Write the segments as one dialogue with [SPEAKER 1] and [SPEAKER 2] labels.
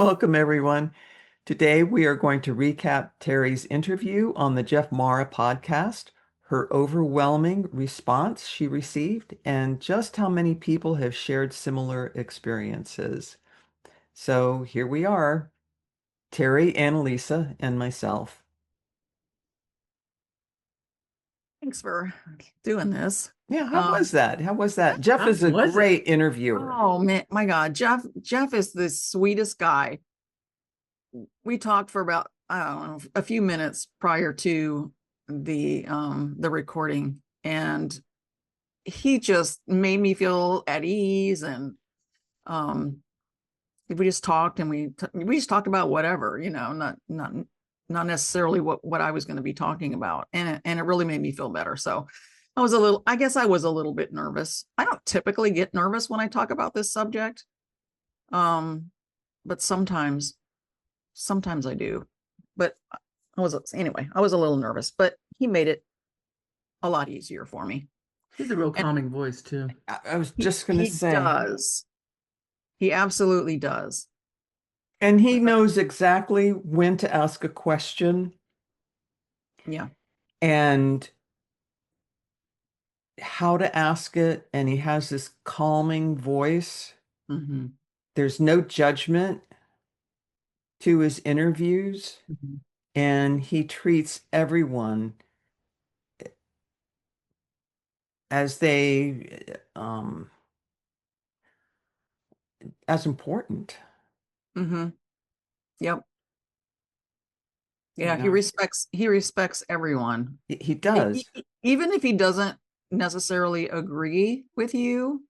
[SPEAKER 1] Welcome, everyone. Today, we are going to recap Terry's interview on the Jeff Mara podcast, her overwhelming response she received, and just how many people have shared similar experiences. So here we are, Terry, Annalisa, and myself.
[SPEAKER 2] Thanks for doing this.
[SPEAKER 1] Yeah, how was
[SPEAKER 2] Um,
[SPEAKER 1] that? How was that? Jeff
[SPEAKER 3] How
[SPEAKER 1] is a
[SPEAKER 3] was it?
[SPEAKER 1] great interviewer.
[SPEAKER 2] oh man, my God, Jeff is the sweetest guy. We talked for about, I don't know, a few minutes prior to the recording, and he just made me feel at ease. And um we just talked, and we just talked about whatever, not necessarily what I was going to be talking about, and it really made me feel better. So I guess I was a little bit nervous. I don't typically get nervous when I talk about this subject, but sometimes I do. But I was a little nervous, but he made it a lot easier for me.
[SPEAKER 3] He's a real
[SPEAKER 2] And
[SPEAKER 3] calming voice too.
[SPEAKER 1] I was
[SPEAKER 2] he,
[SPEAKER 1] just going to
[SPEAKER 2] he
[SPEAKER 1] say,
[SPEAKER 2] does. He absolutely does.
[SPEAKER 1] and he knows exactly when to ask a question
[SPEAKER 2] Yeah.
[SPEAKER 1] and how to ask it, and he has this calming voice.
[SPEAKER 2] Mm-hmm.
[SPEAKER 1] There's no judgment to his interviews,
[SPEAKER 2] Mm-hmm.
[SPEAKER 1] and he treats everyone as they as important.
[SPEAKER 2] Mm-hmm. Yep.
[SPEAKER 1] You
[SPEAKER 2] Yeah,
[SPEAKER 1] know,
[SPEAKER 2] he respects everyone.
[SPEAKER 1] he does.
[SPEAKER 2] Even if he doesn't necessarily agree with you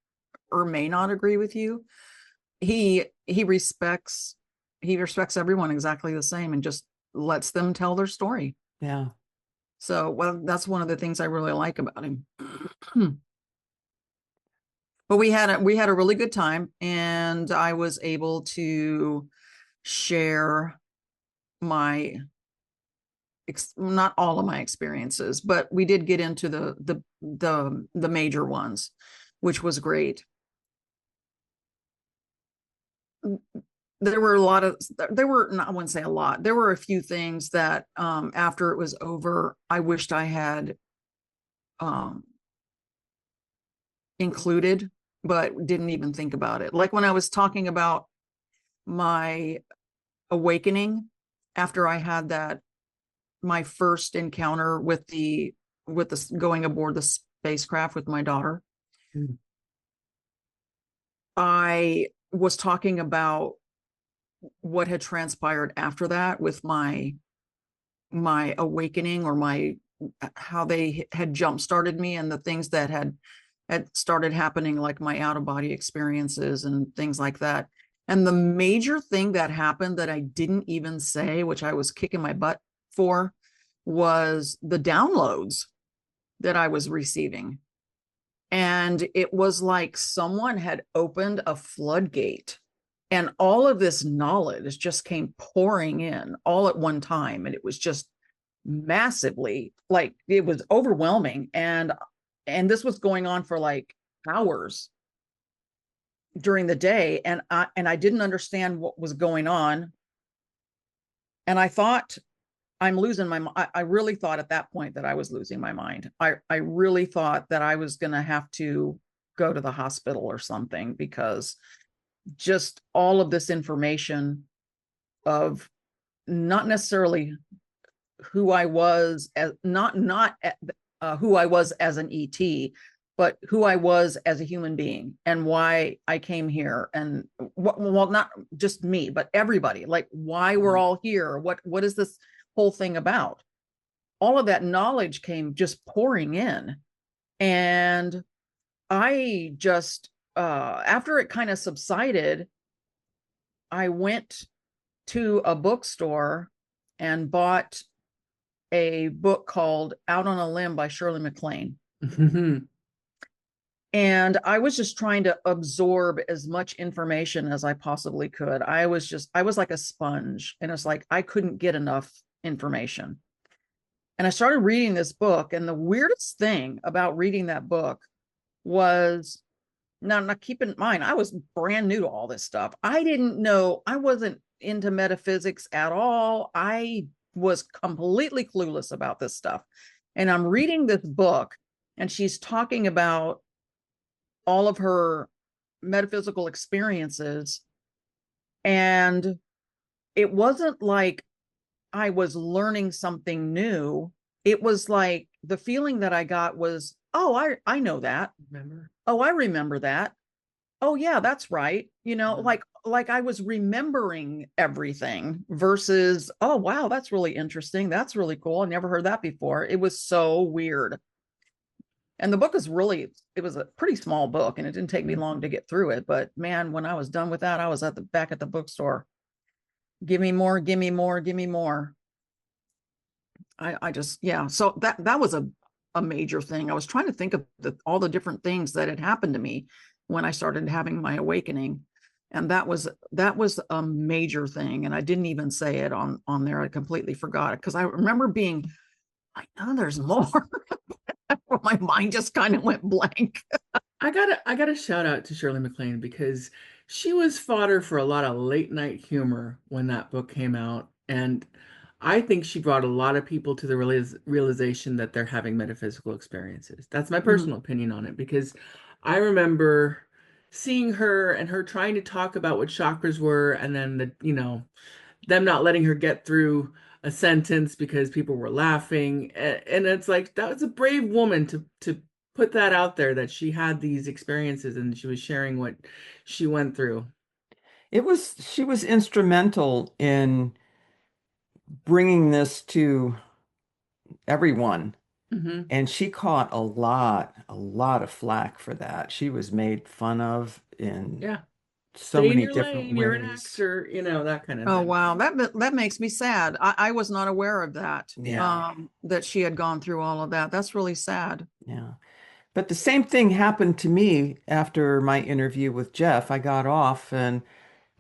[SPEAKER 2] or may not agree with you, he respects everyone exactly the same, and just lets them tell their story.
[SPEAKER 1] Yeah.
[SPEAKER 2] So, well, that's one of the things I really like about him. But we had a really good time, and I was able to share my not all of my experiences, but we did get into the major ones, which was great. There were a lot of there were not, I wouldn't say a lot. There were a few things that after it was over, I wished I had um included, but didn't even think about it. Like when I was talking about my awakening after I had that my first encounter with the going aboard the spacecraft with my daughter.
[SPEAKER 1] Mm.
[SPEAKER 2] I was talking about what had transpired after that with my awakening, or my how they had jump started me, and the things that had started happening, like my out of body experiences and things like that. And the major thing that happened that I didn't even say, which I was kicking my butt for, was the downloads that I was receiving. And it was like someone had opened a floodgate, and all of this knowledge just came pouring in all at one time. And it was just massively, like, it was overwhelming. And this was going on for like hours during the day. And I didn't understand what was going on. And I thought, I'm losing my mind. I really thought at that point that I was losing my mind. I really thought that I was going to have to go to the hospital or something, because just all of this information of not necessarily who I was as not who I was as an ET, but who I was as a human being, and why I came here, and well, not just me, but everybody, like why we're all here. What is this whole thing about? All of that knowledge came just pouring in. And I just after it kind of subsided, I went to a bookstore and bought a book called Out on a Limb by Shirley MacLaine. And I was just trying to absorb as much information as I possibly could. I was like a sponge, and it's like I couldn't get enough information. And I started reading this book, and the weirdest thing about reading that book was, now keep in mind, I was brand new to all this stuff. I didn't know, I wasn't into metaphysics at all. I was completely clueless about this stuff. And I'm reading this book, and she's talking about all of her metaphysical experiences. And it wasn't like I was learning something new. It was like the feeling that I got was, oh, I know that.
[SPEAKER 3] Remember?
[SPEAKER 2] Oh, I remember that. Oh yeah, that's right.
[SPEAKER 3] Yeah.
[SPEAKER 2] Like I was remembering everything versus, oh wow, that's really interesting. That's really cool. I never heard that before. It was so weird. And the book is really, it was a pretty small book, and it didn't take me long to get through it. But man, when I was done with that, I was at the back at the bookstore. Give me more, give me more, give me more. I just, yeah. So that was a major thing. I was trying to think of all the different things that had happened to me when I started having my awakening. And that was a major thing. And I didn't even say it on there. I completely forgot it because I remember being like, oh, there's more. My mind just kind of went blank.
[SPEAKER 3] I gotta shout out to Shirley MacLaine because she was fodder for a lot of late night humor when that book came out. And I think she brought a lot of people to the realization that they're having metaphysical experiences. That's my
[SPEAKER 2] Mhm.
[SPEAKER 3] personal opinion on it because I remember seeing her and her trying to talk about what chakras were, and then them not letting her get through a sentence because people were laughing. And it's like that was a brave woman to put that out there, that she had these experiences and she was sharing what she went through.
[SPEAKER 1] She was instrumental in bringing this to everyone.
[SPEAKER 3] Hmm.
[SPEAKER 1] And she caught a lot of flack for that. She was made fun of in
[SPEAKER 3] Yeah.
[SPEAKER 1] so
[SPEAKER 3] Stay in
[SPEAKER 1] many
[SPEAKER 3] your
[SPEAKER 1] different
[SPEAKER 3] lane, you're an
[SPEAKER 1] ways.
[SPEAKER 3] actor, that kind of
[SPEAKER 2] Oh
[SPEAKER 3] thing.
[SPEAKER 2] wow, that makes me sad. I was not aware of that.
[SPEAKER 1] Yeah,
[SPEAKER 2] That she had gone through all of that. That's really sad.
[SPEAKER 1] yeah. But the same thing happened to me after my interview with Jeff. I got off and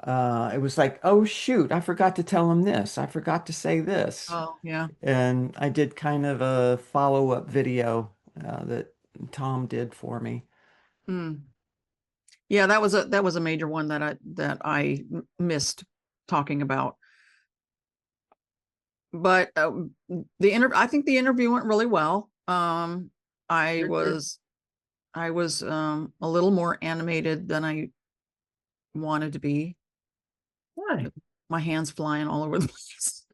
[SPEAKER 1] it was like, oh shoot, I forgot to tell him this. I forgot to say this.
[SPEAKER 2] Oh yeah.
[SPEAKER 1] And I did kind of a follow-up video that Tom did for me.
[SPEAKER 2] Mm. Yeah, that was a major one that I missed talking about. But I think the interview went really well. I
[SPEAKER 3] Good, good.
[SPEAKER 2] was I was a little more animated than I wanted to be.
[SPEAKER 3] Why?
[SPEAKER 2] My hands flying all over the place.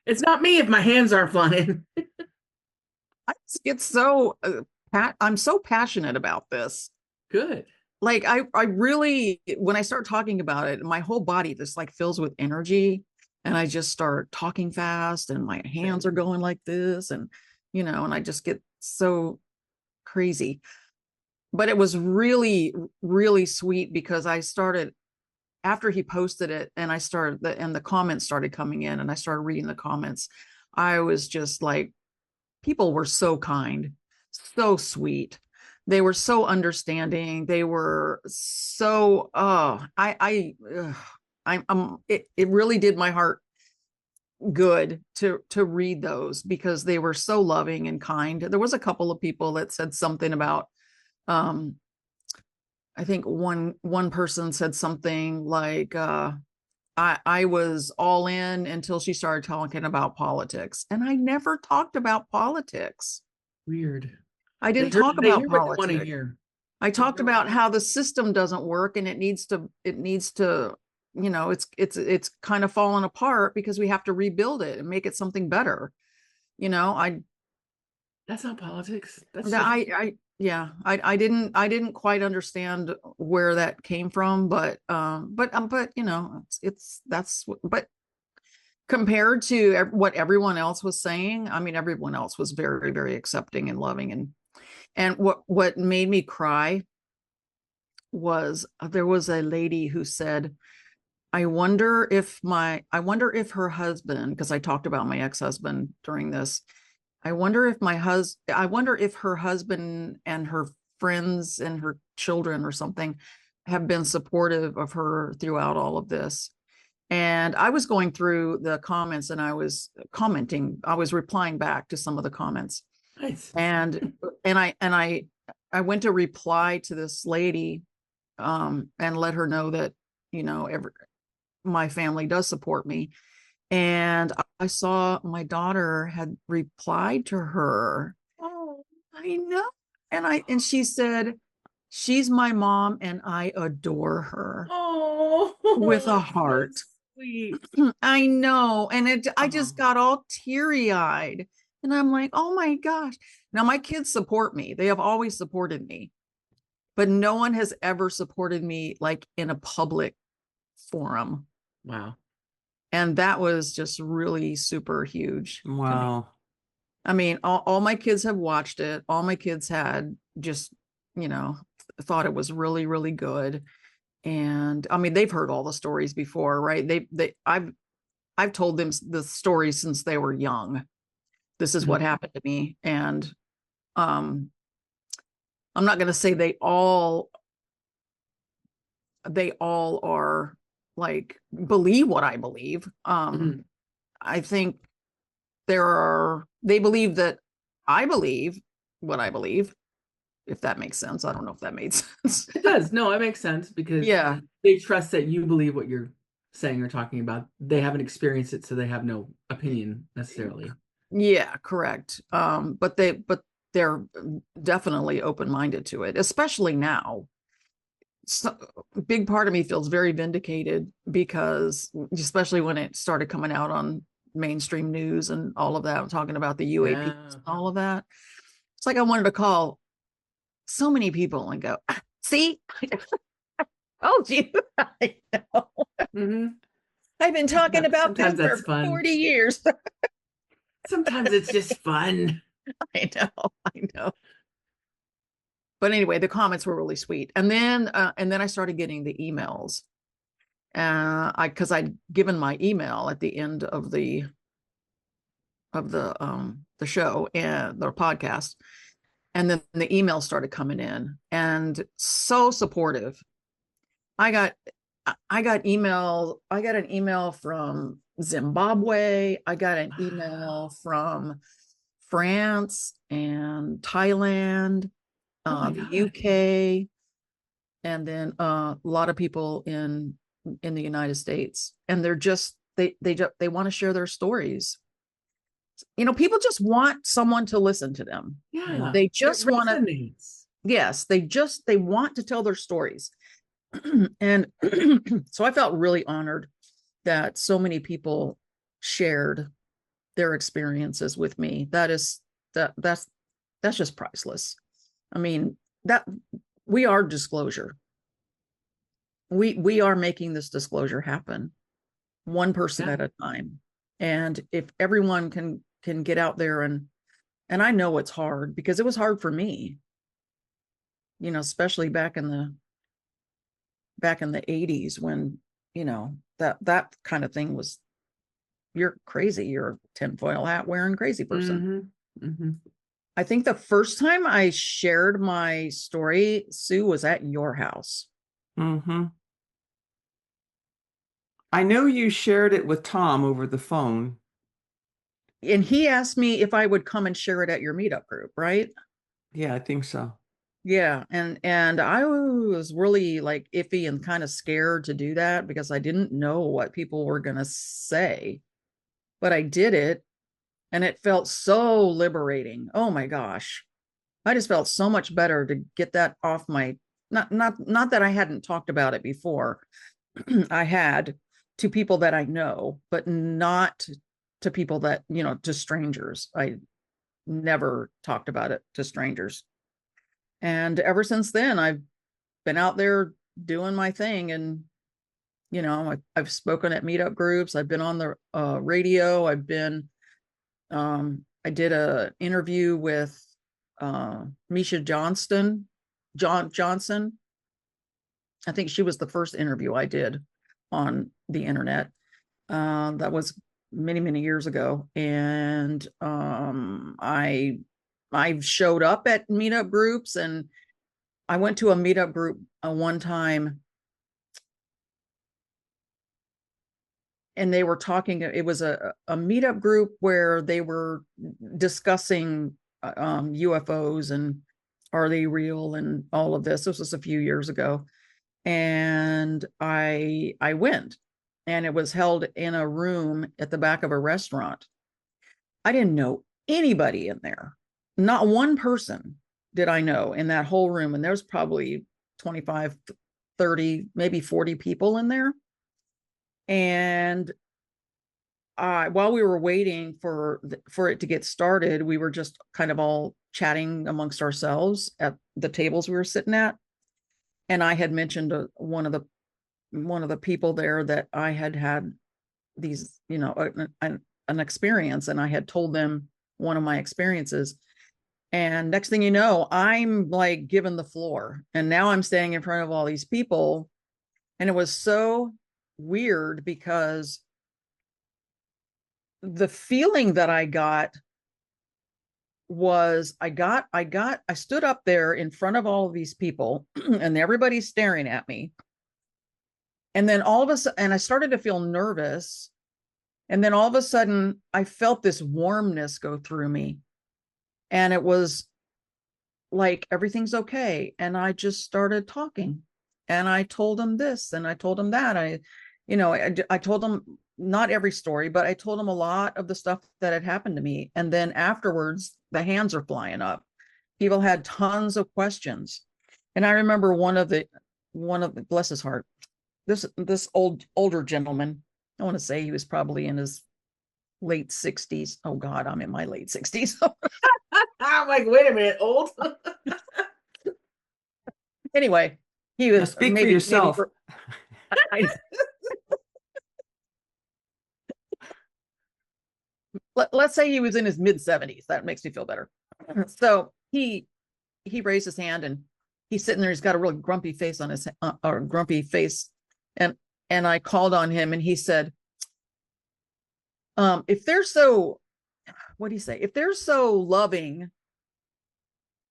[SPEAKER 3] It's not me if my hands aren't flying.
[SPEAKER 2] I just get so I'm so passionate about this.
[SPEAKER 3] Good.
[SPEAKER 2] Like I really, when I start talking about it, my whole body just like fills with energy, and I just start talking fast, and my hands are
[SPEAKER 3] Same.
[SPEAKER 2] going like this, and and I just get so crazy. But it was really, really sweet because I started after he posted it, and and the comments started coming in, and I started reading the comments. I was just like, people were so kind, so sweet. They were so understanding. They were so it really did my heart good to read those because they were so loving and kind. There was a couple of people that said something about um I think one person said something like I was all in until she started talking about politics. And I never talked about politics.
[SPEAKER 3] Weird.
[SPEAKER 2] I
[SPEAKER 3] They
[SPEAKER 2] didn't
[SPEAKER 3] heard
[SPEAKER 2] talk
[SPEAKER 3] they
[SPEAKER 2] about
[SPEAKER 3] hear what they want to
[SPEAKER 2] politics.
[SPEAKER 3] hear.
[SPEAKER 2] I
[SPEAKER 3] They
[SPEAKER 2] talked
[SPEAKER 3] hear what
[SPEAKER 2] about
[SPEAKER 3] they
[SPEAKER 2] how the system doesn't work, and it needs to, it's kind of fallen apart because we have to rebuild it and make it something better. You know, I
[SPEAKER 3] That's not politics. That's
[SPEAKER 2] that
[SPEAKER 3] just
[SPEAKER 2] I yeah, I didn't quite understand where that came from, but it's that's but compared to what everyone else was saying, I mean, everyone else was very, very accepting and loving. And what made me cry was there was a lady who said, I wonder if her husband, because I talked about my ex-husband during this. I wonder if her husband and her friends and her children or something have been supportive of her throughout all of this. And I was going through the comments, and I was commenting, I was replying back to some of the comments.
[SPEAKER 3] nice.
[SPEAKER 2] And I went to reply to this lady, and let her know that, every my family does support me. And I saw my daughter had replied to her. Oh, I know. And she said, she's my mom and I adore her,
[SPEAKER 3] Oh,
[SPEAKER 2] with a
[SPEAKER 3] that's so
[SPEAKER 2] heart.
[SPEAKER 3] sweet.
[SPEAKER 2] I know. And I
[SPEAKER 3] Oh,
[SPEAKER 2] just got all teary-eyed. And I'm like, oh my gosh. Now my kids support me. They have always supported me, but no one has ever supported me like in a public forum.
[SPEAKER 3] wow.
[SPEAKER 2] And that was just really super huge to me.
[SPEAKER 1] Wow.
[SPEAKER 2] I mean, all my kids have watched it. All my kids had just, you know, thought it was really, really good. And I mean, they've heard all the stories before, right? I've told them the stories since they were young. This is what
[SPEAKER 3] Mhm.
[SPEAKER 2] happened to me. And um, I'm not going to say they all are like believe what I believe.
[SPEAKER 3] Mhm.
[SPEAKER 2] I think they believe that I believe what I believe, if that makes sense. I don't know if that made sense.
[SPEAKER 3] It does. No, it makes sense because
[SPEAKER 2] Yeah.
[SPEAKER 3] they trust that you believe what you're saying or talking about. They haven't experienced it, so they have no opinion necessarily.
[SPEAKER 2] Yeah, correct. They're definitely open-minded to it, especially now. So, a big part of me feels very vindicated because especially when it started coming out on mainstream news and all of that, talking about the UAPs
[SPEAKER 3] Yeah.
[SPEAKER 2] and all of that. It's like I wanted to call so many people and go, "Ah, see, I told you." I know.
[SPEAKER 3] Hmm.
[SPEAKER 2] I've been talking about this
[SPEAKER 3] Sometimes that's
[SPEAKER 2] for
[SPEAKER 3] fun.
[SPEAKER 2] 40 years.
[SPEAKER 3] Sometimes it's just fun.
[SPEAKER 2] I know, I know. But anyway, the comments were really sweet. And then I started getting the emails. Because I'd given my email at the end of the show and their podcast. And then the emails started coming in and so supportive. I got I got an email from Zimbabwe. I got an email from France and Thailand,
[SPEAKER 3] Oh my
[SPEAKER 2] the
[SPEAKER 3] God.
[SPEAKER 2] UK, and then a lot of people in the United States. And they're just they want to share their stories. People just want someone to listen to them.
[SPEAKER 3] Yeah,
[SPEAKER 2] They
[SPEAKER 3] it
[SPEAKER 2] just want to,
[SPEAKER 3] resonates.
[SPEAKER 2] yes, they want to tell their stories. And so I felt really honored that so many people shared their experiences with me. That's just priceless. I mean, that we are disclosure. We are making this disclosure happen, one person
[SPEAKER 3] Yeah.
[SPEAKER 2] at a time. And if everyone can get out there, and I know it's hard because it was hard for me, especially back in the 80s when, that kind of thing was, you're crazy, you're a tinfoil hat wearing crazy person.
[SPEAKER 3] Hmm. Hmm.
[SPEAKER 2] I think the first time I shared my story, Sue, was at your house.
[SPEAKER 1] Mm-hmm. I know you shared it with Tom over the phone.
[SPEAKER 2] And he asked me if I would come and share it at your meetup group, right?
[SPEAKER 1] Yeah, I think so.
[SPEAKER 2] Yeah, and I was really like iffy and kind of scared to do that because I didn't know what people were going to say. But I did it and it felt so liberating. Oh my gosh. I just felt so much better to get that off my, not that I hadn't talked about it before. I had, to people that I know, but not to people that, to strangers. I never talked about it to strangers. And ever since then, I've been out there doing my thing. And, I've spoken at meetup groups. I've been on the radio. I did a interview with Misha Johnson. I think she was the first interview I did on the internet. That was many, many years ago. And I showed up at meetup groups, and I went to a meetup group one time, and they were talking. It was a meetup group where they were discussing UFOs and are they real and all of this. This was a few years ago, and I went, and it was held in a room at the back of a restaurant. I didn't know anybody in there. Not one person did I know in that whole room. And there's probably 25, 30, maybe 40 people in there. And while we were waiting for it to get started, we were just kind of all chatting amongst ourselves at the tables we were sitting at. And I had mentioned one of the people there that I had these, an experience, and I had told them one of my experiences. And next thing you know, I'm like given the floor, and now I'm standing in front of all these people. And it was so weird because the feeling that I got was I stood up there in front of all of these people and everybody's staring at me. And then all of a sudden, and I started to feel nervous. And then all of a sudden, I felt this warmness go through me. And it was like, everything's okay. And I just started talking. And I told them this and I told them that. I told them not every story, but I told them a lot of the stuff that had happened to me. And then afterwards, the hands are flying up. People had tons of questions. And I remember one of the, bless his heart, this older gentleman, I want to say he was probably in his late 60s. Oh God, I'm in my late 60s.
[SPEAKER 3] I'm like, wait a minute, old.
[SPEAKER 2] Anyway, he
[SPEAKER 1] Now
[SPEAKER 2] was
[SPEAKER 1] speak for yourself.
[SPEAKER 2] Let's say he was in his mid 70s. That makes me feel better. So he raised his hand and he's sitting there. He's got a really grumpy face on his or grumpy face, and I called on him, and he said, "If they're so, what do you say? If they're so loving,"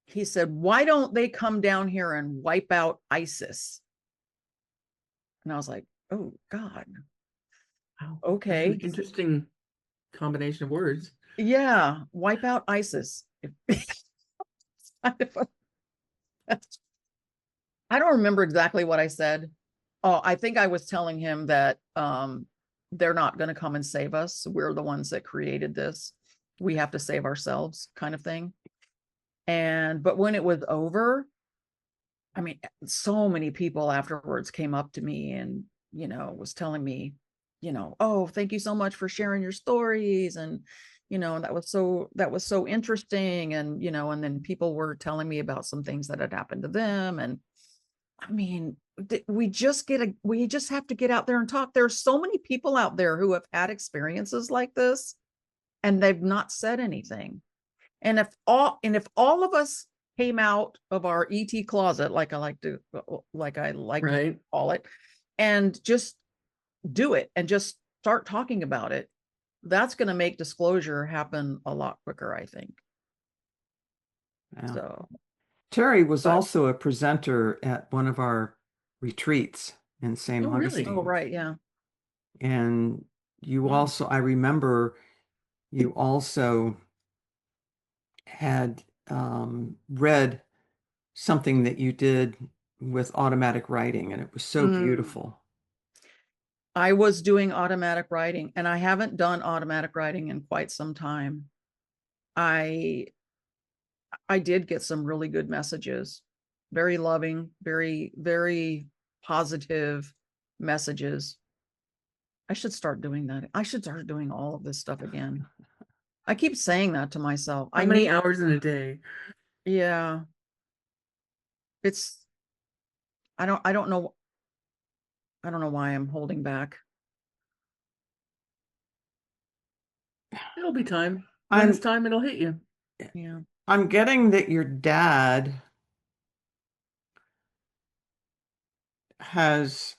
[SPEAKER 2] he said, "why don't they come down here and wipe out ISIS?" And I was like, "Oh God,
[SPEAKER 3] Wow.
[SPEAKER 2] okay,
[SPEAKER 3] Interesting combination of words.
[SPEAKER 2] yeah, wipe out ISIS." I don't remember exactly what I said. Oh, I think I was telling him that they're not going to come and save us. We're the ones that created this. We have to save ourselves, kind of thing. But when it was over, I mean, so many people afterwards came up to me and, was telling me, "Oh, thank you so much for sharing your stories." And, that was so interesting. And, and then people were telling me about some things that had happened to them. And I mean, we just have to get out there and talk. There are so many people out there who have had experiences like this and they've not said anything. And if all of us came out of our ET closet, like I like to
[SPEAKER 3] Right.
[SPEAKER 2] call it, and just do it and just start talking about it, that's going to make disclosure happen a lot quicker, I think.
[SPEAKER 1] Yeah.
[SPEAKER 2] So,
[SPEAKER 1] Terry was
[SPEAKER 2] but
[SPEAKER 1] also a presenter at one of our retreats in St.
[SPEAKER 3] Oh, really?
[SPEAKER 1] Augustine.
[SPEAKER 2] oh right, yeah.
[SPEAKER 1] And you also, I remember you also had read something that you did with automatic writing, and it was so beautiful.
[SPEAKER 2] I was doing automatic writing, and I haven't done automatic writing in quite some time. I did get some really good messages, very loving, very, very positive messages. I should start doing that. I should start doing all of this stuff again. I keep saying that to myself.
[SPEAKER 3] How many hours in a day?
[SPEAKER 2] Yeah. It's I don't know why I'm holding back.
[SPEAKER 3] It'll be time. When it's time, it'll hit you.
[SPEAKER 2] Yeah.
[SPEAKER 1] I'm getting that your dad has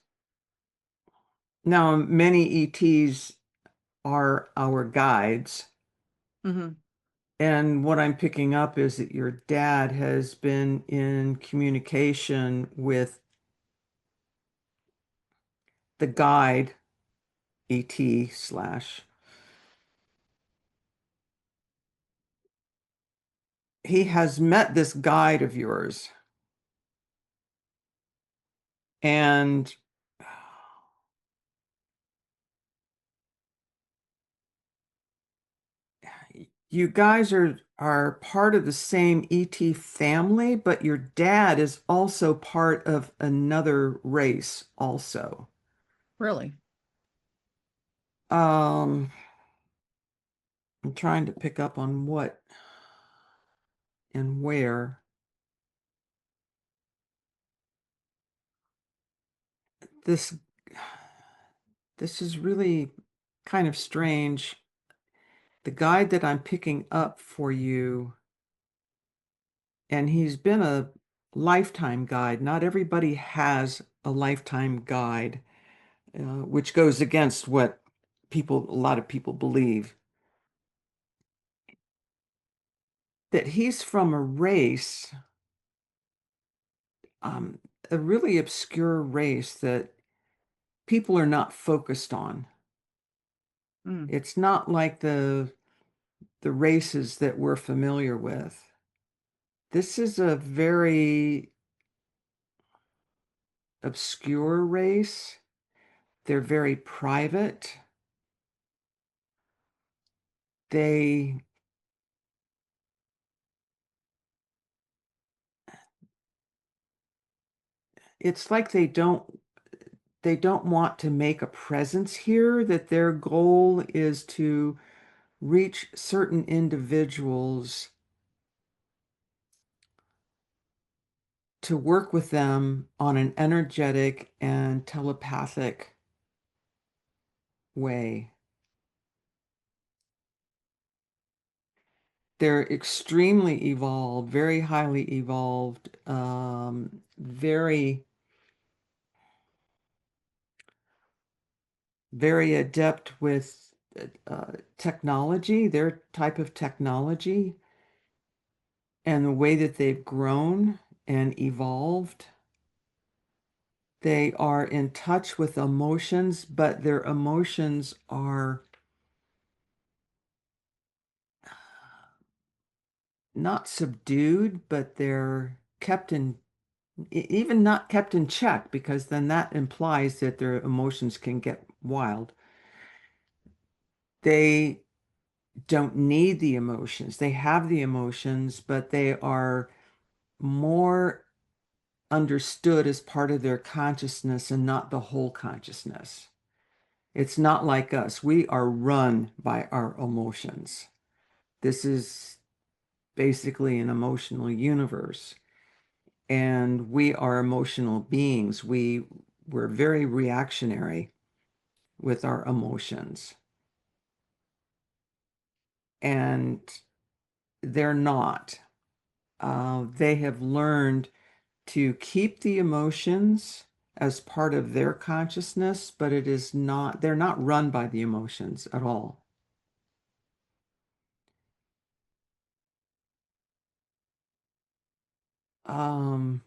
[SPEAKER 1] now many ETs are our guides.
[SPEAKER 2] Mm-hmm.
[SPEAKER 1] And what I'm picking up is that your dad has been in communication with the guide ET slash. He has met this guide of yours. And you guys are part of the same ET family, but your dad is also part of another race also.
[SPEAKER 2] Really?
[SPEAKER 1] Um, I'm trying to pick up on what and where. This this is really kind of strange. The guide that I'm picking up for you, and he's been a lifetime guide. Not everybody has a lifetime guide, which goes against what a lot of people believe. That he's from a race, um, a really obscure race that people are not focused on.
[SPEAKER 2] Mm.
[SPEAKER 1] It's not like the races that we're familiar with. This is a very obscure race. They're very private. They it's like they don't want to make a presence here, that their goal is to reach certain individuals to work with them on an energetic and telepathic way. They're extremely evolved, very highly evolved, very adept with technology, their type of technology, and the way that they've grown and evolved. They are in touch with emotions, but their emotions are not subdued, but they're kept in, even not kept in check, because then that implies that their emotions can get wild. They don't need the emotions. They have the emotions, but they are more understood as part of their consciousness and not the whole consciousness. It's not like us. We are run by our emotions. This is basically an emotional universe, and we are emotional beings. We're very reactionary with our emotions, and they're not. They have learned to keep the emotions as part of their consciousness, but it is not, they're not run by the emotions at all. Um,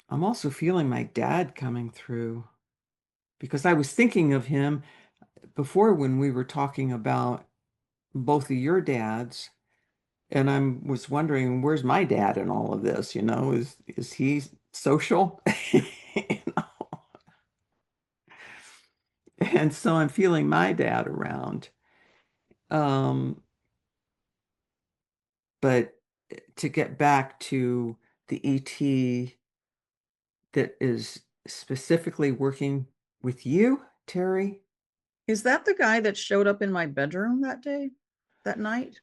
[SPEAKER 1] I'm also feeling my dad coming through, because I was thinking of him before when we were talking about both of your dads, and I was wondering, where's my dad in all of this? Is he social? You know? And so I'm feeling my dad around. Um, but to get back to the ET that is specifically working with you, Terry.
[SPEAKER 2] Is that the guy that showed up in my bedroom that day, that night?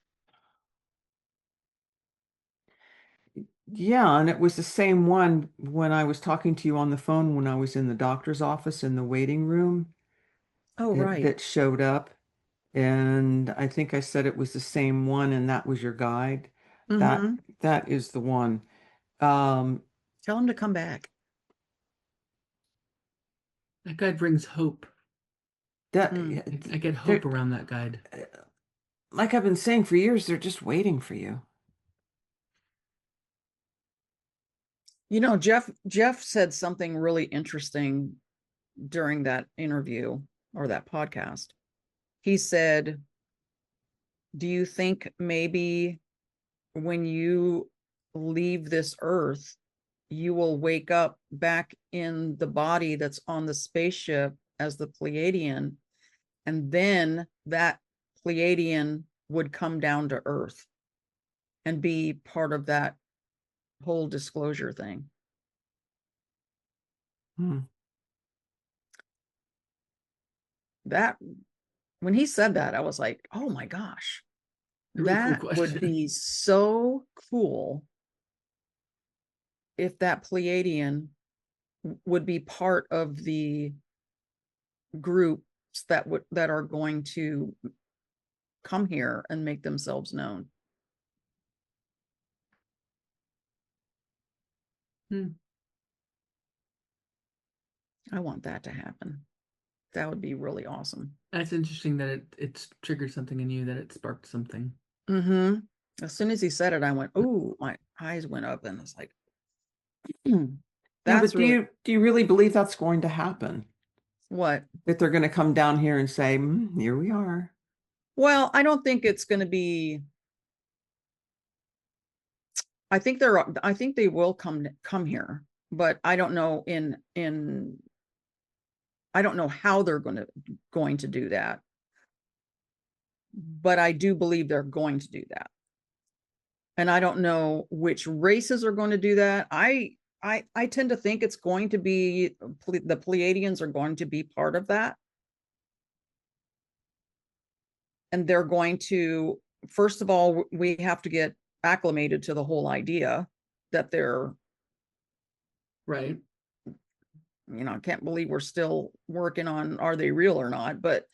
[SPEAKER 1] Yeah, and it was the same one when I was talking to you on the phone when I was in the doctor's office in the waiting room
[SPEAKER 2] Oh, right.
[SPEAKER 1] that showed up. And I think I said it was the same one, and that was your guide. That
[SPEAKER 2] Mm-hmm.
[SPEAKER 1] that is the one. Um,
[SPEAKER 2] Tell him to come back.
[SPEAKER 3] That guide brings hope.
[SPEAKER 1] that
[SPEAKER 2] Mm.
[SPEAKER 3] I get hope
[SPEAKER 1] they're
[SPEAKER 3] around that guide.
[SPEAKER 1] like I've been saying for years, they're just waiting for you.
[SPEAKER 2] You know, Jeff said something really interesting during that interview or that podcast. He said, "Do you think maybe when you leave this earth, you will wake up back in the body that's on the spaceship as the Pleiadian, And then that Pleiadian would come down to Earth and be part of that whole disclosure thing.
[SPEAKER 1] Hmm.
[SPEAKER 2] That, when he said that, I was like, oh my gosh,
[SPEAKER 3] A really cool
[SPEAKER 2] that would
[SPEAKER 3] question.
[SPEAKER 2] be so cool if that Pleiadian would be part of the groups that are going to come here and make themselves known.
[SPEAKER 3] Hmm.
[SPEAKER 2] I want that to happen. That would be really awesome.
[SPEAKER 3] That's interesting that it's triggered something in you, that it sparked something.
[SPEAKER 2] Mm-hmm. As soon as he said it, I went, "Ooh!" My eyes went up, and it's like,
[SPEAKER 1] Yeah, but
[SPEAKER 2] "That's really
[SPEAKER 1] do you really believe that's going to happen?
[SPEAKER 2] what."
[SPEAKER 1] That they're going to come down here and say, "Here we are."
[SPEAKER 2] Well, I don't think it's going to be. I think they're. I think they will come here, but I don't know in. I don't know how they're going to do that, but I do believe they're going to do that. And I don't know which races are going to do that. I tend to think it's going to be the Pleiadians are going to be part of that, and they're going to, first of all, we have to get acclimated to the whole idea that they're,
[SPEAKER 3] Right.
[SPEAKER 2] I can't believe we're still working on are they real or not, but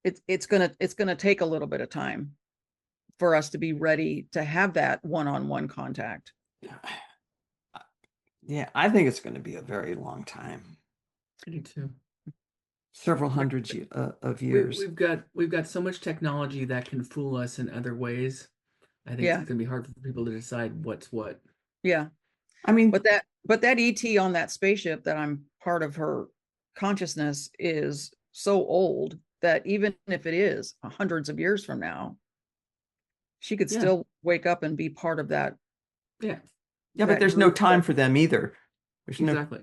[SPEAKER 2] it's gonna take a little bit of time for us to be ready to have that one-on-one contact.
[SPEAKER 1] Yeah, I think it's going to be a very long time,
[SPEAKER 3] I do too.
[SPEAKER 1] several
[SPEAKER 3] Like,
[SPEAKER 1] hundreds of
[SPEAKER 3] we,
[SPEAKER 1] years.
[SPEAKER 3] we've got so much technology that can fool us in other ways. I think it's
[SPEAKER 2] Yeah,
[SPEAKER 3] gonna be hard for people to decide what's what.
[SPEAKER 2] yeah.
[SPEAKER 1] I mean,
[SPEAKER 2] But that ET on that spaceship that I'm part of her consciousness is so old that even if it is hundreds of years from now, she could
[SPEAKER 3] Yeah,
[SPEAKER 2] still wake up and be part of that
[SPEAKER 3] yeah,
[SPEAKER 1] yeah, but
[SPEAKER 2] that
[SPEAKER 1] there's no
[SPEAKER 2] group
[SPEAKER 1] time
[SPEAKER 2] that.
[SPEAKER 1] for them either. There's no,
[SPEAKER 3] exactly.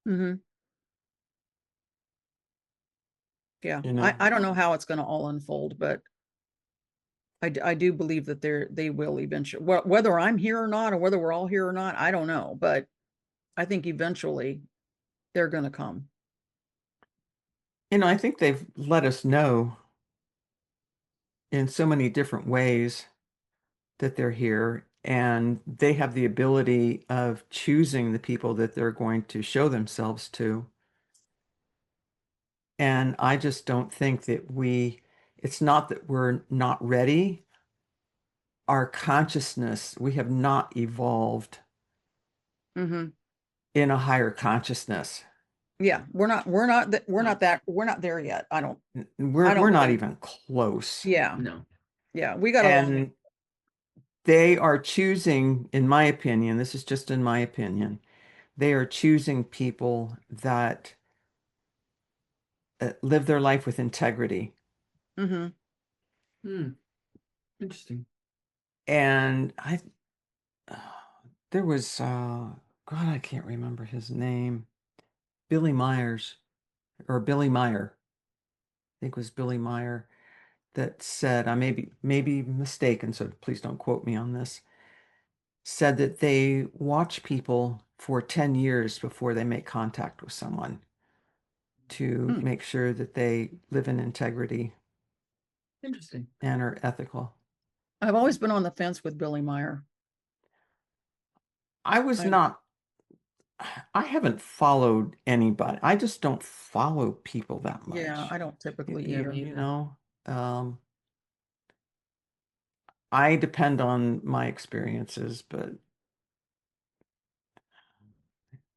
[SPEAKER 2] Mhm. Yeah,
[SPEAKER 1] you
[SPEAKER 2] I
[SPEAKER 1] know.
[SPEAKER 2] don't know how it's going to all unfold, but I do believe that they will eventually, whether I'm here or not, or whether we're all here or not, I don't know, but I think eventually they're going to come.
[SPEAKER 1] I think they've let us know in so many different ways that they're here, and they have the ability of choosing the people that they're going to show themselves to. And I just don't think that it's not that we're not ready. Our consciousness, we have not evolved
[SPEAKER 2] Hmm.
[SPEAKER 1] in a higher consciousness.
[SPEAKER 2] Yeah,
[SPEAKER 3] No,
[SPEAKER 2] we're not there yet.
[SPEAKER 1] We're
[SPEAKER 2] I don't
[SPEAKER 1] we're not
[SPEAKER 2] believe.
[SPEAKER 1] even close.
[SPEAKER 2] Yeah,
[SPEAKER 3] no.
[SPEAKER 2] yeah, we got a long way.
[SPEAKER 1] And they are choosing, in my opinion, this is just in my opinion, they are choosing people that live their life with integrity.
[SPEAKER 2] Hmm.
[SPEAKER 3] Hmm. Interesting.
[SPEAKER 1] And uh, there was, God, I can't remember his name, Billy Myers or Billy Meyer, I think it was Billy Meyer that said, I may be mistaken, so please don't quote me on this, said that they watch people for 10 years before they make contact with someone to
[SPEAKER 2] Hmm.
[SPEAKER 1] make sure that they live in integrity
[SPEAKER 3] Interesting.
[SPEAKER 1] and are ethical.
[SPEAKER 2] I've always been on the fence with Billy Meyer.
[SPEAKER 1] I was
[SPEAKER 2] I
[SPEAKER 1] not, I haven't followed anybody. I just don't follow people that
[SPEAKER 2] Yeah,
[SPEAKER 1] much.
[SPEAKER 2] I don't typically
[SPEAKER 3] Yeah,
[SPEAKER 2] either.
[SPEAKER 3] me
[SPEAKER 1] You
[SPEAKER 3] either.
[SPEAKER 1] know, um, I depend on my experiences, but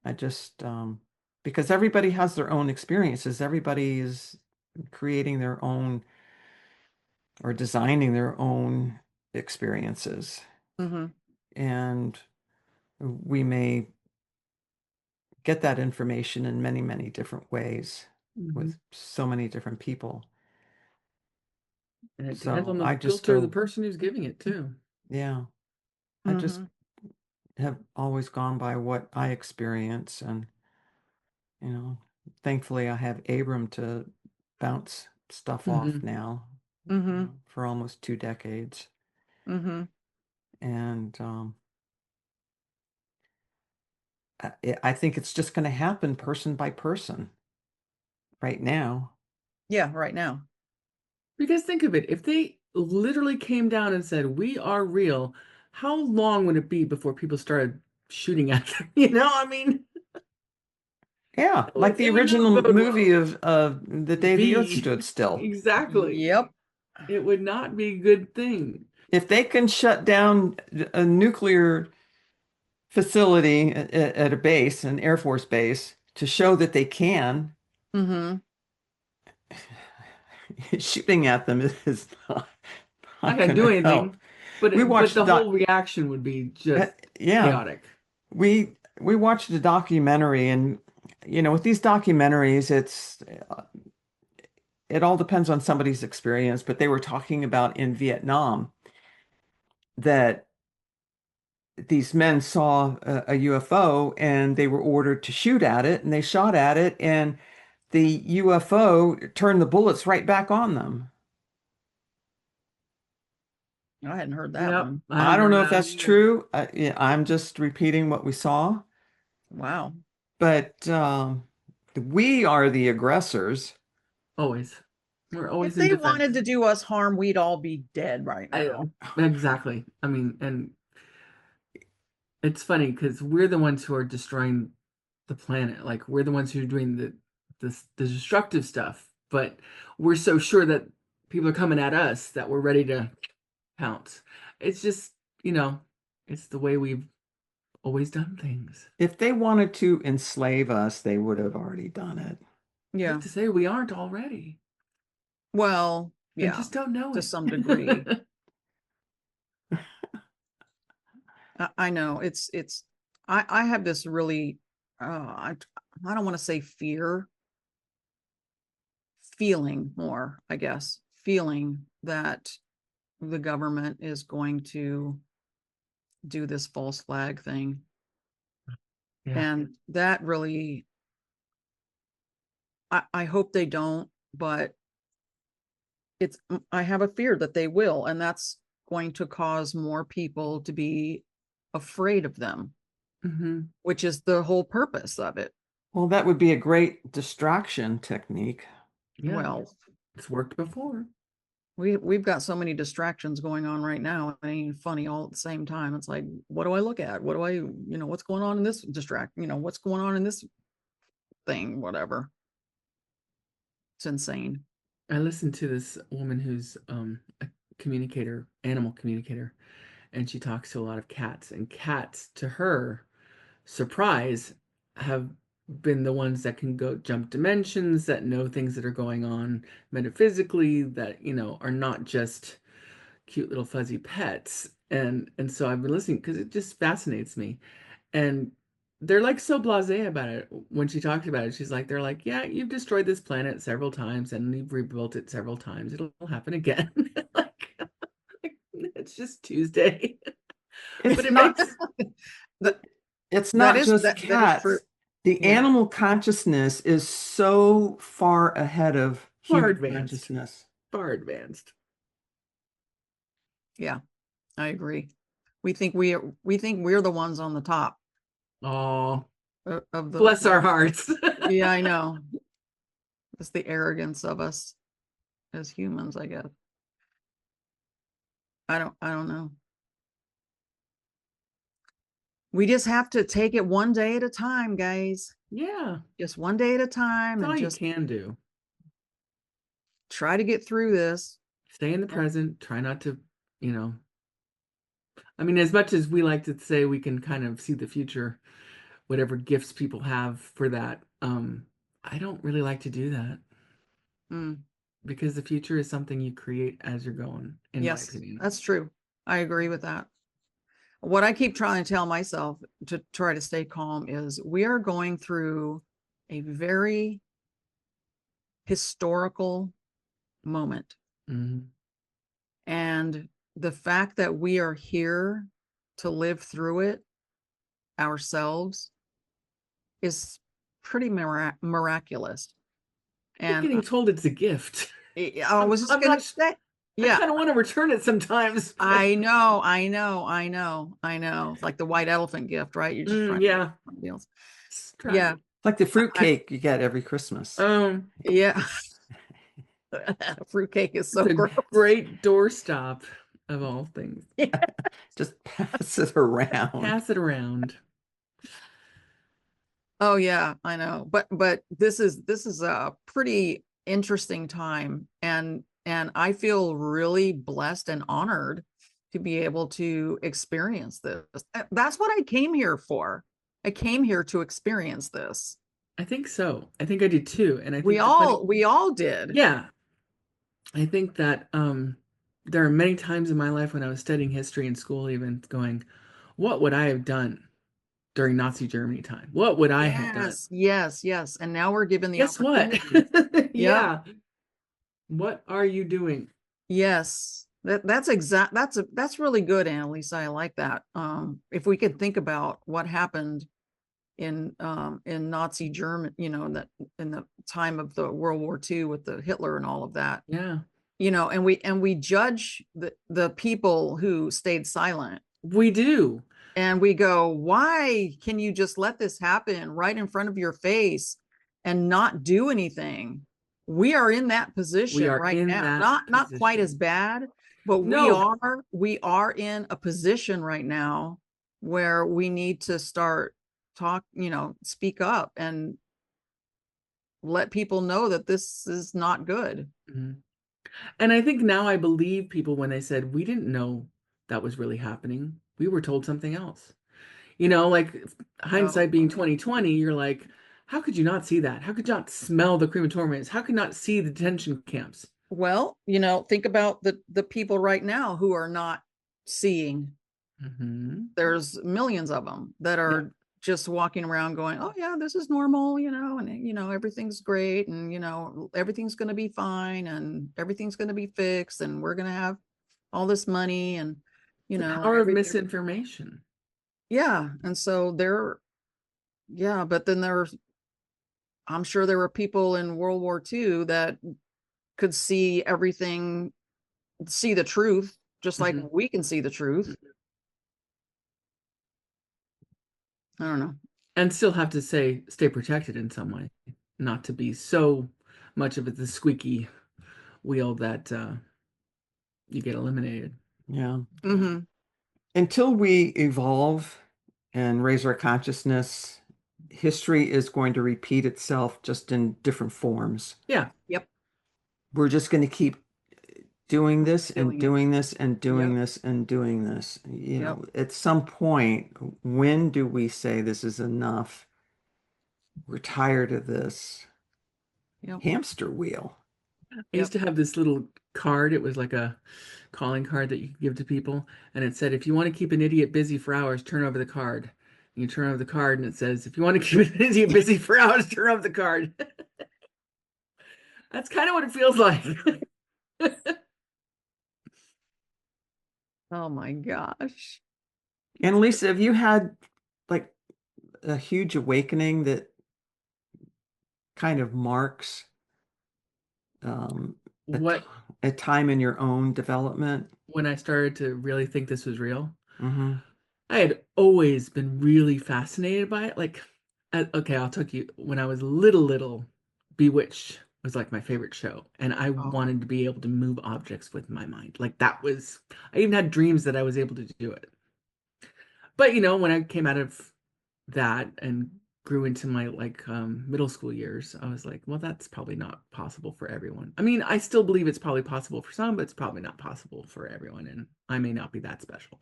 [SPEAKER 1] I just, because everybody has their own experiences, everybody is creating their own or designing their own experiences.
[SPEAKER 2] Hmm.
[SPEAKER 1] And we may get that information in many, many different ways
[SPEAKER 3] Hmm.
[SPEAKER 1] with so many different people.
[SPEAKER 3] And it depends
[SPEAKER 1] So
[SPEAKER 3] on the
[SPEAKER 1] I just
[SPEAKER 3] filter of the
[SPEAKER 1] go,
[SPEAKER 3] person who's giving it too.
[SPEAKER 1] yeah, I just
[SPEAKER 2] Hmm.
[SPEAKER 1] have always gone by what I experience. And, you know, thankfully I have Abram to bounce stuff off
[SPEAKER 3] Mhm.
[SPEAKER 1] now
[SPEAKER 2] Mm-hmm.
[SPEAKER 1] for almost 2 decades.
[SPEAKER 2] Mm-hmm.
[SPEAKER 1] And I think it's just going to happen person by person right now.
[SPEAKER 2] Yeah, right now.
[SPEAKER 3] Because think of it, if they literally came down and said, "We are real," how long would it be before people started shooting at them? I mean,
[SPEAKER 1] Yeah, like the
[SPEAKER 3] it would not
[SPEAKER 1] original
[SPEAKER 3] bode
[SPEAKER 1] movie
[SPEAKER 3] well.
[SPEAKER 1] of The Day the Earth
[SPEAKER 3] V.
[SPEAKER 1] Stood Still.
[SPEAKER 3] Exactly.
[SPEAKER 2] Yep.
[SPEAKER 3] It would not be a good thing.
[SPEAKER 1] If they can shut down a nuclear facility at a base, an Air Force base, to show that they can,
[SPEAKER 2] Mm-hmm.
[SPEAKER 1] shooting at them is
[SPEAKER 3] Not
[SPEAKER 1] not
[SPEAKER 3] gonna
[SPEAKER 1] going
[SPEAKER 3] do
[SPEAKER 1] to help.
[SPEAKER 3] anything,
[SPEAKER 1] We
[SPEAKER 3] but
[SPEAKER 1] watched the
[SPEAKER 3] the whole reaction would be just
[SPEAKER 1] yeah,
[SPEAKER 3] chaotic.
[SPEAKER 1] we watched a documentary, and with these documentaries, it all depends on somebody's experience, but they were talking about in Vietnam that these men saw a UFO and they were ordered to shoot at it, and they shot at it, and the UFO turned the bullets right back on them.
[SPEAKER 2] I hadn't heard that
[SPEAKER 3] Yep,
[SPEAKER 2] one.
[SPEAKER 3] I
[SPEAKER 1] I
[SPEAKER 3] haven't
[SPEAKER 1] don't
[SPEAKER 3] heard
[SPEAKER 1] know if
[SPEAKER 3] that one
[SPEAKER 1] that's
[SPEAKER 3] either.
[SPEAKER 1] true. Yeah, I'm just repeating what we saw,
[SPEAKER 2] Wow.
[SPEAKER 1] but we are the aggressors.
[SPEAKER 3] Always. We're
[SPEAKER 2] If
[SPEAKER 3] always in
[SPEAKER 2] they
[SPEAKER 3] defense.
[SPEAKER 2] wanted to do us harm, we'd all be dead right
[SPEAKER 3] I
[SPEAKER 2] now.
[SPEAKER 3] know. Exactly. I mean, and it's funny because we're the ones who are destroying the planet. Like we're the ones who are doing the destructive stuff, but we're so sure that people are coming at us that we're ready to pounce. It's just, you know, it's the way we've always done things.
[SPEAKER 1] If they wanted to enslave us, they would have already done it.
[SPEAKER 3] Who's
[SPEAKER 2] Yeah.
[SPEAKER 3] to say we aren't already
[SPEAKER 2] Well,
[SPEAKER 3] and
[SPEAKER 2] yeah,
[SPEAKER 3] just don't know
[SPEAKER 2] to
[SPEAKER 3] it?
[SPEAKER 2] some degree. I know I have this really I don't want to say feeling more, I guess, feeling that the government is going to do this false flag thing.
[SPEAKER 3] Yeah.
[SPEAKER 2] And that really, I hope they don't, but I have a fear that they will, and that's going to cause more people to be afraid of them,
[SPEAKER 3] Hmm.
[SPEAKER 2] which is the whole purpose of it.
[SPEAKER 1] Well, that would be a great distraction technique.
[SPEAKER 3] Yeah.
[SPEAKER 2] Well,
[SPEAKER 3] It's worked before.
[SPEAKER 2] we've got so many distractions going on right now. It ain't funny all at the same time. It's like, what do I look at? What do I, what's going on in this what's going on in this thing, whatever. It's insane.
[SPEAKER 3] I listened to this woman who's a communicator, animal communicator, and she talks to a lot of cats. And cats, to her surprise, have been the ones that can go jump dimensions, that know things that are going on metaphysically, that are not just cute little fuzzy pets. And so I've been listening because it just fascinates me. And they're like so blasé about it when she talks about it. They're like, yeah, you've destroyed this planet several times and you've rebuilt it several times. It'll happen again. Like, it's just Tuesday. But
[SPEAKER 1] It's
[SPEAKER 3] it
[SPEAKER 1] not
[SPEAKER 3] makes
[SPEAKER 2] That
[SPEAKER 1] it's
[SPEAKER 2] that
[SPEAKER 1] not
[SPEAKER 2] is
[SPEAKER 1] just
[SPEAKER 2] that is true.
[SPEAKER 1] cats. The
[SPEAKER 2] Yeah,
[SPEAKER 1] animal consciousness is so far ahead of
[SPEAKER 3] far
[SPEAKER 1] human
[SPEAKER 3] advanced,
[SPEAKER 1] consciousness.
[SPEAKER 3] far advanced.
[SPEAKER 2] yeah, I agree. We think we're the ones on the top
[SPEAKER 3] Oh,
[SPEAKER 2] of the.
[SPEAKER 3] bless our hearts.
[SPEAKER 2] Yeah, I know. It's the arrogance of us as humans, I guess. I don't know. We just have to take it one day at a time, guys.
[SPEAKER 3] Yeah,
[SPEAKER 2] Just one day at a time
[SPEAKER 3] that's all
[SPEAKER 2] and
[SPEAKER 3] you
[SPEAKER 2] just
[SPEAKER 3] can do.
[SPEAKER 2] try to get through this.
[SPEAKER 3] Stay in the present. Try not to, you know, I mean, as much as we like to say we can kind of see the future, whatever gifts people have for that, I don't really like to do that
[SPEAKER 2] Mm,
[SPEAKER 3] because the future is something you create as you're going, in my
[SPEAKER 2] yes,
[SPEAKER 3] opinion.
[SPEAKER 2] that's true. I agree with that. What I keep trying to tell myself to try to stay calm is we are going through a very historical moment.
[SPEAKER 3] Hmm.
[SPEAKER 2] And the fact that we are here to live through it ourselves is pretty miraculous. And
[SPEAKER 3] getting told it's a gift.
[SPEAKER 2] I was just
[SPEAKER 3] I'm
[SPEAKER 2] gonna
[SPEAKER 3] not,
[SPEAKER 2] say,
[SPEAKER 3] I
[SPEAKER 2] yeah,
[SPEAKER 3] kind of want to return it sometimes.
[SPEAKER 2] I know, I know, I know, I know. It's like the white elephant gift, right? You're just trying to get
[SPEAKER 3] Yeah.
[SPEAKER 2] somebody else.
[SPEAKER 3] Trying.
[SPEAKER 2] Yeah,
[SPEAKER 1] Like the fruit
[SPEAKER 2] I,
[SPEAKER 1] cake you get every Christmas.
[SPEAKER 2] yeah. Fruitcake is so
[SPEAKER 3] The
[SPEAKER 2] gross.
[SPEAKER 3] great doorstop of all things.
[SPEAKER 1] Just pass it around.
[SPEAKER 3] Pass it around.
[SPEAKER 2] Oh yeah, I know. But this is a pretty interesting time, and I feel really blessed and honored to be able to experience this. That's what I came here for. I came here to experience this.
[SPEAKER 3] I think so. I think I did too. And I
[SPEAKER 2] We
[SPEAKER 3] think the funny,
[SPEAKER 2] all we all did.
[SPEAKER 3] yeah, I think that there are many times in my life when I was studying history in school, even going, what would I have done during Nazi Germany time? What would I have done?
[SPEAKER 2] Yes, yes, yes. And now we're given the
[SPEAKER 3] Guess what?
[SPEAKER 2] opportunity. Yep.
[SPEAKER 3] Yeah. What are you doing?
[SPEAKER 2] Yes, that's really good, Annalisa. I like that. If we could think about what happened in Nazi German, in the time of the World War II with the Hitler and all of that,
[SPEAKER 3] Yeah,
[SPEAKER 2] and we judge the people who stayed silent,
[SPEAKER 3] we do.
[SPEAKER 2] and we go, why can you just let this happen right in front of your face and not do anything? We are in that
[SPEAKER 3] We
[SPEAKER 2] position
[SPEAKER 3] are
[SPEAKER 2] right
[SPEAKER 3] in
[SPEAKER 2] now.
[SPEAKER 3] that
[SPEAKER 2] Not quite as
[SPEAKER 3] position.
[SPEAKER 2] bad, but
[SPEAKER 3] No,
[SPEAKER 2] we are in a position right now where we need to start speak up and let people know that this is not good.
[SPEAKER 3] mhm. And I think now I believe people when they said we didn't know that was really happening. We were told something else. Like
[SPEAKER 2] Oh,
[SPEAKER 3] hindsight being 2020, you're like, how could you not see that? How could you not smell the crematoriums? How could you not see the detention camps?
[SPEAKER 2] well, think about the people right now who are not seeing.
[SPEAKER 3] Hmm.
[SPEAKER 2] There's millions of them that
[SPEAKER 3] Yeah.
[SPEAKER 2] are just walking around going, oh yeah, this is normal, and everything's great, and everything's going to be fine, and everything's going to be fixed, and we're going to have all this money, and
[SPEAKER 3] The power of
[SPEAKER 2] everything.
[SPEAKER 3] misinformation.
[SPEAKER 2] Yeah, and so yeah, but then I'm sure there were people in World War II that could see everything, see the truth, just like
[SPEAKER 3] Hmm.
[SPEAKER 2] we can see the truth. I don't know.
[SPEAKER 3] And still have to stay protected in some way, not to be so much of it the squeaky wheel that you get eliminated.
[SPEAKER 1] Yeah.
[SPEAKER 2] Mm-hmm.
[SPEAKER 1] Until we evolve and raise our consciousness, history is going to repeat itself just in different forms.
[SPEAKER 3] Yeah.
[SPEAKER 2] Yep.
[SPEAKER 1] We're just going to keep doing this and
[SPEAKER 2] Doing it.
[SPEAKER 1] doing this and doing
[SPEAKER 2] Yep.
[SPEAKER 1] this and doing this.
[SPEAKER 2] Yep.
[SPEAKER 1] At some point, when do we say this is enough? We're tired of this
[SPEAKER 2] Yep.
[SPEAKER 1] hamster wheel.
[SPEAKER 3] I used
[SPEAKER 2] Yep.
[SPEAKER 3] to have this little card. It was like a calling card that you could give to people. And it said, if you want to keep an idiot busy for hours, turn over the card. And you turn over the card and it says, if you want to keep an idiot busy for hours, turn over the card. That's kind of what it feels like.
[SPEAKER 2] Oh my gosh.
[SPEAKER 1] And Lisa, have you had like a huge awakening that kind of marks um, a, t-
[SPEAKER 3] What,
[SPEAKER 1] a time in your own development?
[SPEAKER 3] when I started to really think this was real,
[SPEAKER 1] Hmm.
[SPEAKER 3] I had always been really fascinated by it. Like, okay, I'll tell you, when I was little, Bewitched was like my favorite show. And I
[SPEAKER 2] Oh,
[SPEAKER 3] wanted to be able to move objects with my mind. Like, I even had dreams that I was able to do it. But, when I came out of that and grew into my like middle school years, I was like, well, that's probably not possible for everyone. I mean, I still believe it's probably possible for some, but it's probably not possible for everyone. And I may not be that special.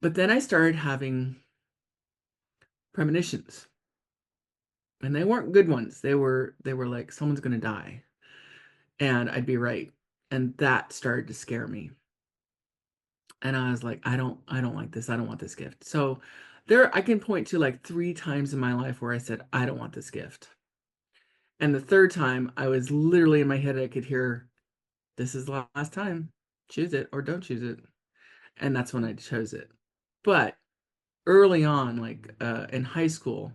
[SPEAKER 3] But then I started having premonitions, and they weren't good ones. They were like someone's going to die, and I'd be right. And that started to scare me. And I was like, I don't like this. I don't want this gift. So there I can point to like 3 times in my life where I said, I don't want this gift. And the third time, I was literally in my head, I could hear, this is the last time. Choose it or don't choose it. And that's when I chose it. But early on, like in high school,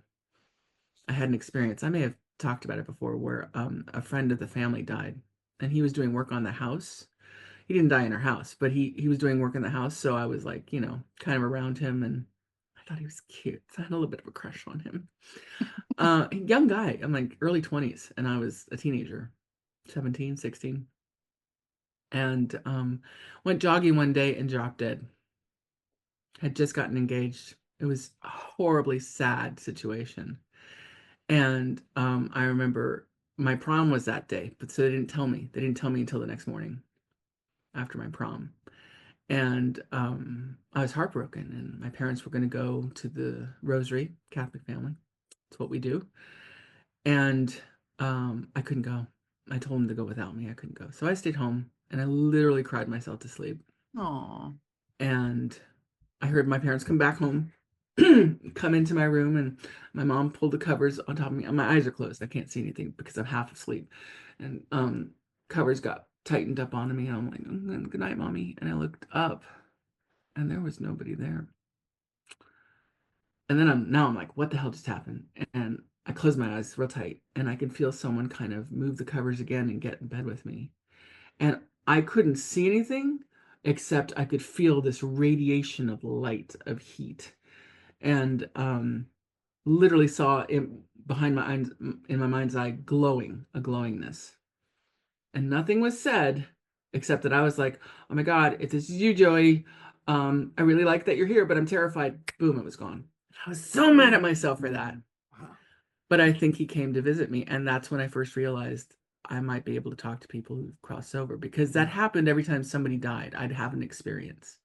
[SPEAKER 3] I had an experience. I may have talked about it before, where a friend of the family died, and he was doing work on the house. He didn't die in our house, but he was doing work in the house. So I was like, kind of around him, and I thought he was cute. So I had a little bit of a crush on him. Young guy. I'm like early 20s, and I was a teenager, 17, 16, and went jogging one day and dropped dead. Had just gotten engaged. It was a horribly sad situation. And I remember my prom was that day, but so they didn't tell me. They didn't tell me until the next morning after my prom. And I was heartbroken, and my parents were going to go to the Rosary, Catholic family. That's what we do. And I couldn't go. I told them to go without me. I couldn't go. So I stayed home, and I literally cried myself to sleep.
[SPEAKER 2] Oh.
[SPEAKER 3] And I heard my parents come back home, come into my room, and my mom pulled the covers on top of me. My eyes are closed. I can't see anything because I'm half asleep. And covers got tightened up onto me. And I'm like, good night, mommy. And I looked up, and there was nobody there. And then I'm like, what the hell just happened? And I closed my eyes real tight, and I could feel someone kind of move the covers again and get in bed with me. And I couldn't see anything except I could feel this radiation of light, of heat. And literally saw it behind my eyes, in my mind's eye, a glowingness. And nothing was said except that I was like, oh my God, if this is you, Joey, I really like that you're here, but I'm terrified. Boom, it was gone. I was so mad at myself for that. But I think he came to visit me. And that's when I first realized I might be able to talk to people who've crossed over, because that happened every time somebody died. I'd have an experience.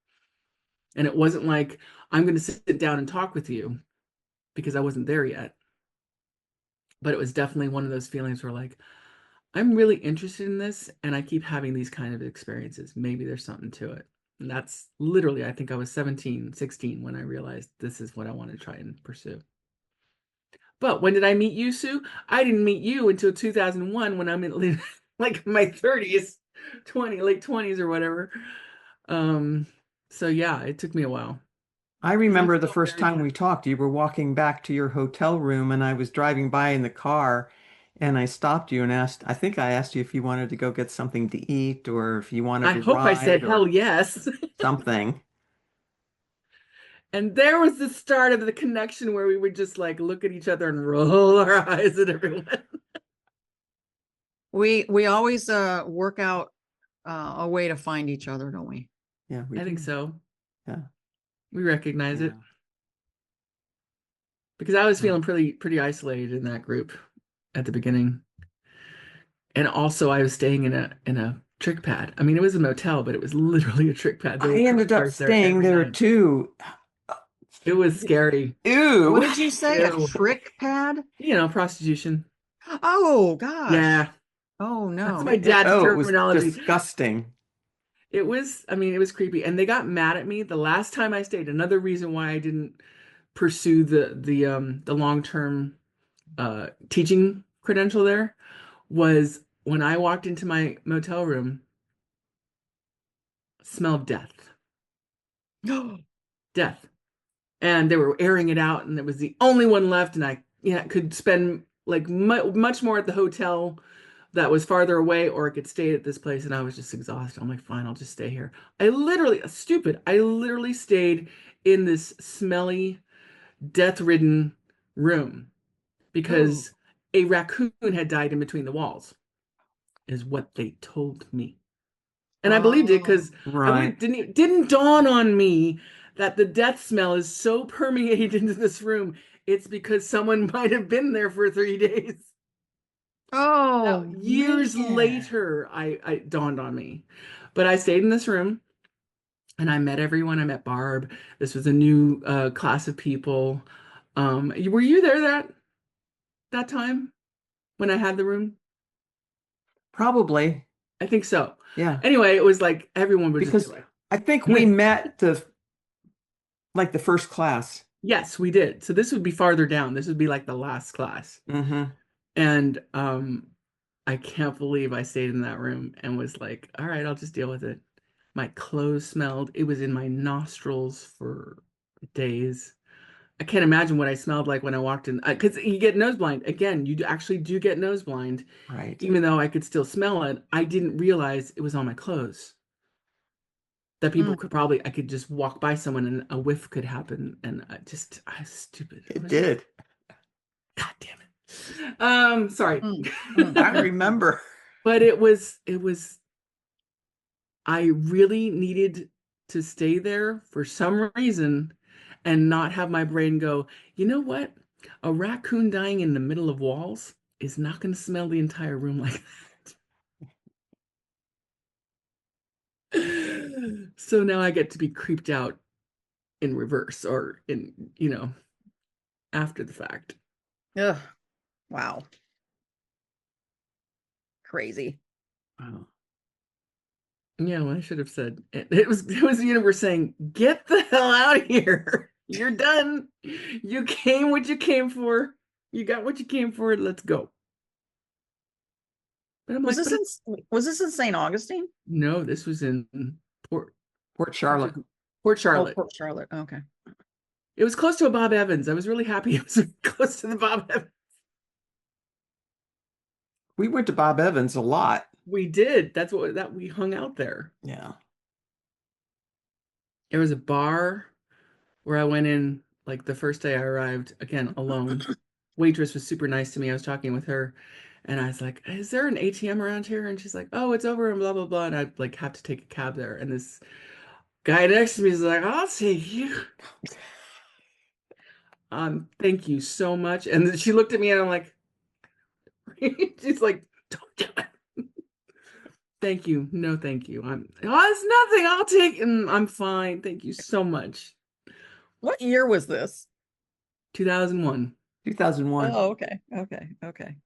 [SPEAKER 3] And it wasn't like, I'm going to sit down and talk with you, because I wasn't there yet. But it was definitely one of those feelings where, like, I'm really interested in this, and I keep having these kind of experiences. Maybe there's something to it. And that's literally, I think I was 17, 16 when I realized this is what I want to try and pursue. But when did I meet you, Sue? I didn't meet you until 2001, when I'm in like my 30s, late 20s or whatever. So yeah, it took me a while.
[SPEAKER 1] I
[SPEAKER 3] And I'm
[SPEAKER 1] remember the
[SPEAKER 3] still
[SPEAKER 1] first
[SPEAKER 3] very
[SPEAKER 1] time
[SPEAKER 3] young.
[SPEAKER 1] we talked, you were walking back to your hotel room and I was driving by in the car and I stopped you and I think I asked you if you wanted to go get something to eat or if you
[SPEAKER 3] I
[SPEAKER 1] wanted a
[SPEAKER 3] hope I said
[SPEAKER 1] ride
[SPEAKER 3] hell
[SPEAKER 1] or
[SPEAKER 3] yes.
[SPEAKER 1] something.
[SPEAKER 3] And there was the start of the connection where we would just like look at each other and roll our eyes at everyone.
[SPEAKER 2] We always work out a way to find each other, don't we?
[SPEAKER 1] Yeah, we
[SPEAKER 3] I think
[SPEAKER 1] do.
[SPEAKER 3] so.
[SPEAKER 1] Yeah.
[SPEAKER 3] We recognize
[SPEAKER 1] Yeah.
[SPEAKER 3] it, because I was
[SPEAKER 1] Yeah.
[SPEAKER 3] feeling pretty isolated in that group at the beginning. And also I was staying in a trick pad. I mean, it was a motel, but it was literally a trick pad. There were
[SPEAKER 1] I ended up
[SPEAKER 3] cars there
[SPEAKER 1] staying
[SPEAKER 3] every
[SPEAKER 1] there
[SPEAKER 3] night.
[SPEAKER 1] too.
[SPEAKER 3] It was scary.
[SPEAKER 2] What
[SPEAKER 1] Ew.
[SPEAKER 2] did you say? A
[SPEAKER 3] Ew.
[SPEAKER 2] trick pad?
[SPEAKER 3] Prostitution.
[SPEAKER 2] Oh gosh.
[SPEAKER 3] Yeah,
[SPEAKER 2] Oh
[SPEAKER 3] that's my
[SPEAKER 2] no.
[SPEAKER 3] dad's
[SPEAKER 1] Oh, it was
[SPEAKER 3] terminology.
[SPEAKER 1] disgusting.
[SPEAKER 3] It was creepy. And they got mad at me the last time I stayed. Another reason why I didn't pursue the long-term teaching credential there was when I walked into my motel room, smelled death. And they were airing it out, and it was the only one left, and I could spend like much more at the hotel that was farther away, or I could stay at this place, and I was just exhausted. I'm like, fine, I'll just stay here. I literally stayed in this smelly, death-ridden room
[SPEAKER 2] Oh.
[SPEAKER 3] because a raccoon had died in between the walls, is what they told me. And I believed it,
[SPEAKER 2] Oh.
[SPEAKER 3] because
[SPEAKER 1] Right.
[SPEAKER 3] it didn't dawn on me that the death smell is so permeated into this room. It's because someone might have been there for 3 days. Now,
[SPEAKER 2] Oh
[SPEAKER 3] years
[SPEAKER 2] man.
[SPEAKER 3] later, I dawned on me. But I stayed in this room, and I met everyone. I met Barb. This was a new class of people. Were you there that time when I had the room?
[SPEAKER 1] Probably.
[SPEAKER 3] I think so.
[SPEAKER 1] Yeah.
[SPEAKER 3] Anyway, it was like everyone would just be
[SPEAKER 1] Because
[SPEAKER 3] like,
[SPEAKER 1] I think we met the first class.
[SPEAKER 3] yes, we did. So this would be farther down. This would be like the last class.
[SPEAKER 1] Mm-hmm.
[SPEAKER 3] And I can't believe I stayed in that room and was like, all right, I'll just deal with it. My clothes smelled. It was in my nostrils for days. I can't imagine what I smelled like when I walked in, because you get nose blind. Again, actually do get nose blind,
[SPEAKER 1] Right.
[SPEAKER 3] even though I could still smell it. I didn't realize it was on my clothes. That people
[SPEAKER 2] Mm.
[SPEAKER 3] could I could just walk by someone and a whiff could happen. And I was stupid. I
[SPEAKER 1] It
[SPEAKER 3] was just,
[SPEAKER 1] did.
[SPEAKER 3] God damn it. Sorry.
[SPEAKER 2] Mm. Mm.
[SPEAKER 1] I
[SPEAKER 2] Mm.
[SPEAKER 1] remember.
[SPEAKER 3] But it was, I really needed to stay there for some reason and not have my brain go, you know what? A raccoon dying in the middle of walls is not going to smell the entire room like that. So now I get to be creeped out in reverse or after the fact.
[SPEAKER 2] Ugh. Wow. Crazy.
[SPEAKER 1] Wow.
[SPEAKER 3] Yeah, well, I should have said it was the universe saying, "Get the hell out of here. You're done. You came what you came for. You got what you came for. Let's go." But I'm
[SPEAKER 2] Was
[SPEAKER 3] like,
[SPEAKER 2] this
[SPEAKER 3] but it's
[SPEAKER 2] was this in St. Augustine?
[SPEAKER 3] no, this was in Port
[SPEAKER 1] Port
[SPEAKER 3] Port,
[SPEAKER 1] Charlotte.
[SPEAKER 3] Port
[SPEAKER 2] Oh,
[SPEAKER 3] Charlotte.
[SPEAKER 2] Port Charlotte. Okay.
[SPEAKER 3] It was close to a Bob Evans. I was really happy it was close to the Bob Evans.
[SPEAKER 1] We went to Bob Evans a lot.
[SPEAKER 3] We did. That's what that we hung out there.
[SPEAKER 1] Yeah.
[SPEAKER 3] There was a bar where I went in like the first day I arrived, again, alone. Waitress was super nice to me. I was talking with her and I was like, "Is there an ATM around here?" And she's like, "Oh, it's over and blah blah blah." And I like have to take a cab there. And this guy next to me is like, "I'll take you." Thank you so much. And then she looked at me and I'm like, she's like, "Don't do it." Thank you. No, thank you. Oh, it's nothing. I'll take and I'm fine. Thank you so much.
[SPEAKER 2] What year was this?
[SPEAKER 3] 2001.
[SPEAKER 1] 2001.
[SPEAKER 2] Oh, okay. Okay. Okay.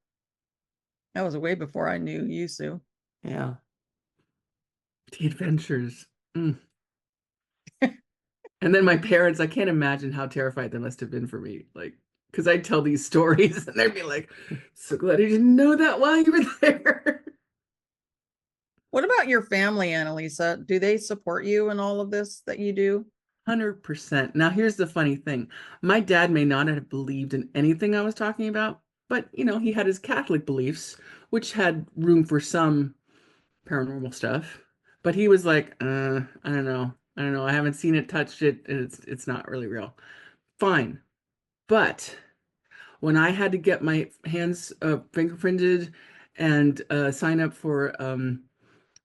[SPEAKER 2] That was way before I knew you, Sue.
[SPEAKER 1] Yeah.
[SPEAKER 3] The adventures. Mm. And then my parents, I can't imagine how terrified they must have been for me. Like, because I'd tell these stories and they'd be like, "So glad I didn't know that while you were there."
[SPEAKER 2] What about your family, Annalisa? Do they support you in all of this that you do?
[SPEAKER 3] 100%. Now, here's the funny thing. My dad may not have believed in anything I was talking about, but, he had his Catholic beliefs, which had room for some paranormal stuff. But he was like, I don't know. I don't know. I haven't seen it, touched it, and it's not really real. Fine. But when I had to get my hands fingerprinted and sign up for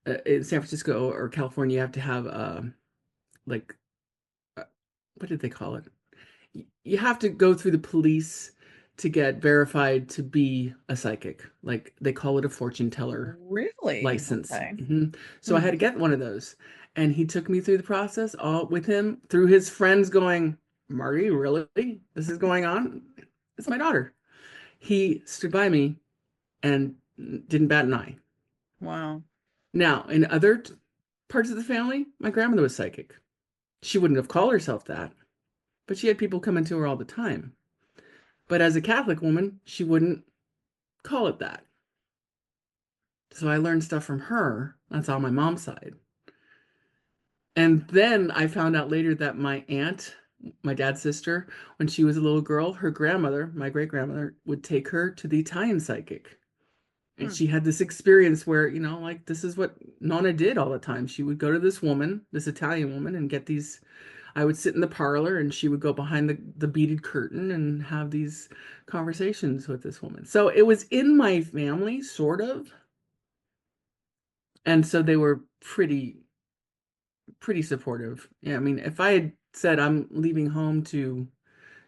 [SPEAKER 3] in San Francisco or California, you have to have like what did they call it? You have to go through the police to get verified to be a psychic. Like they call it a fortune teller
[SPEAKER 2] Really?
[SPEAKER 3] license.
[SPEAKER 2] Okay.
[SPEAKER 3] So I
[SPEAKER 2] Hmm.
[SPEAKER 3] had to get one of those. And he took me through the process all with him through his friends going, "Marty, really? This is going on? It's my daughter." He stood by me and didn't bat an eye.
[SPEAKER 2] Wow.
[SPEAKER 3] Now, in other parts of the family, my grandmother was psychic. She wouldn't have called herself that, but she had people coming to her all the time. But as a Catholic woman, she wouldn't call it that. So I learned stuff from her. That's on my mom's side. And then I found out later that my aunt, my dad's sister, when she was a little girl, her grandmother, my great grandmother, would take her to the Italian psychic. And
[SPEAKER 2] Hmm.
[SPEAKER 3] she had this experience where, like this is what Nonna did all the time. She would go to this woman, this Italian woman, and get these. I would sit in the parlor and she would go behind the beaded curtain and have these conversations with this woman. So it was in my family, sort of. And so they were pretty supportive. Yeah, I mean, if I had said I'm leaving home to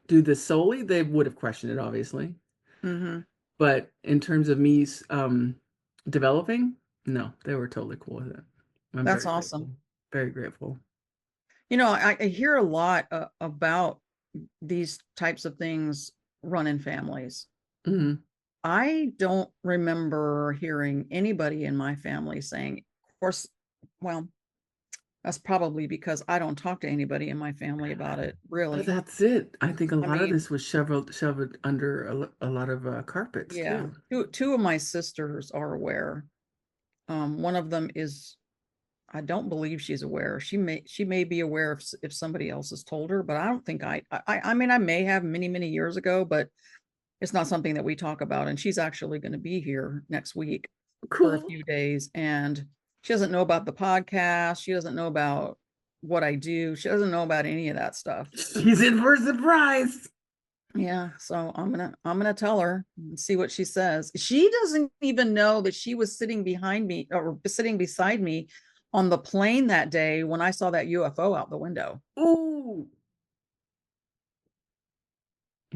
[SPEAKER 3] do this solely, they would have questioned it, obviously.
[SPEAKER 2] Mm-hmm.
[SPEAKER 3] But in terms of me developing, no, they were totally cool with it. I'm
[SPEAKER 2] That's
[SPEAKER 3] very
[SPEAKER 2] awesome.
[SPEAKER 3] grateful. Very grateful.
[SPEAKER 2] I hear a lot about these types of things run in families.
[SPEAKER 3] Hmm.
[SPEAKER 2] I don't remember hearing anybody in my family saying, of course, well, that's probably because I don't talk to anybody in my family about it,
[SPEAKER 3] But
[SPEAKER 2] really.
[SPEAKER 3] that's it. I think a
[SPEAKER 2] I
[SPEAKER 3] lot of
[SPEAKER 2] mean,
[SPEAKER 3] this was shoved under a lot of carpets
[SPEAKER 2] yeah,
[SPEAKER 3] too.
[SPEAKER 2] two of my sisters are aware. One of them is I don't believe she's aware. She may be aware if somebody else has told her, but I don't think I mean I may have many years ago, but it's not something that we talk about. And she's actually going to be here next week for a
[SPEAKER 3] Cool.
[SPEAKER 2] few days, and she doesn't know about the podcast. She doesn't know about what I do. She doesn't know about any of that stuff.
[SPEAKER 3] She's in for a surprise.
[SPEAKER 2] Yeah, so I'm gonna tell her and see what she says. She doesn't even know that she was sitting behind me or sitting beside me on the plane that day when I saw that UFO out the window.
[SPEAKER 3] Ooh,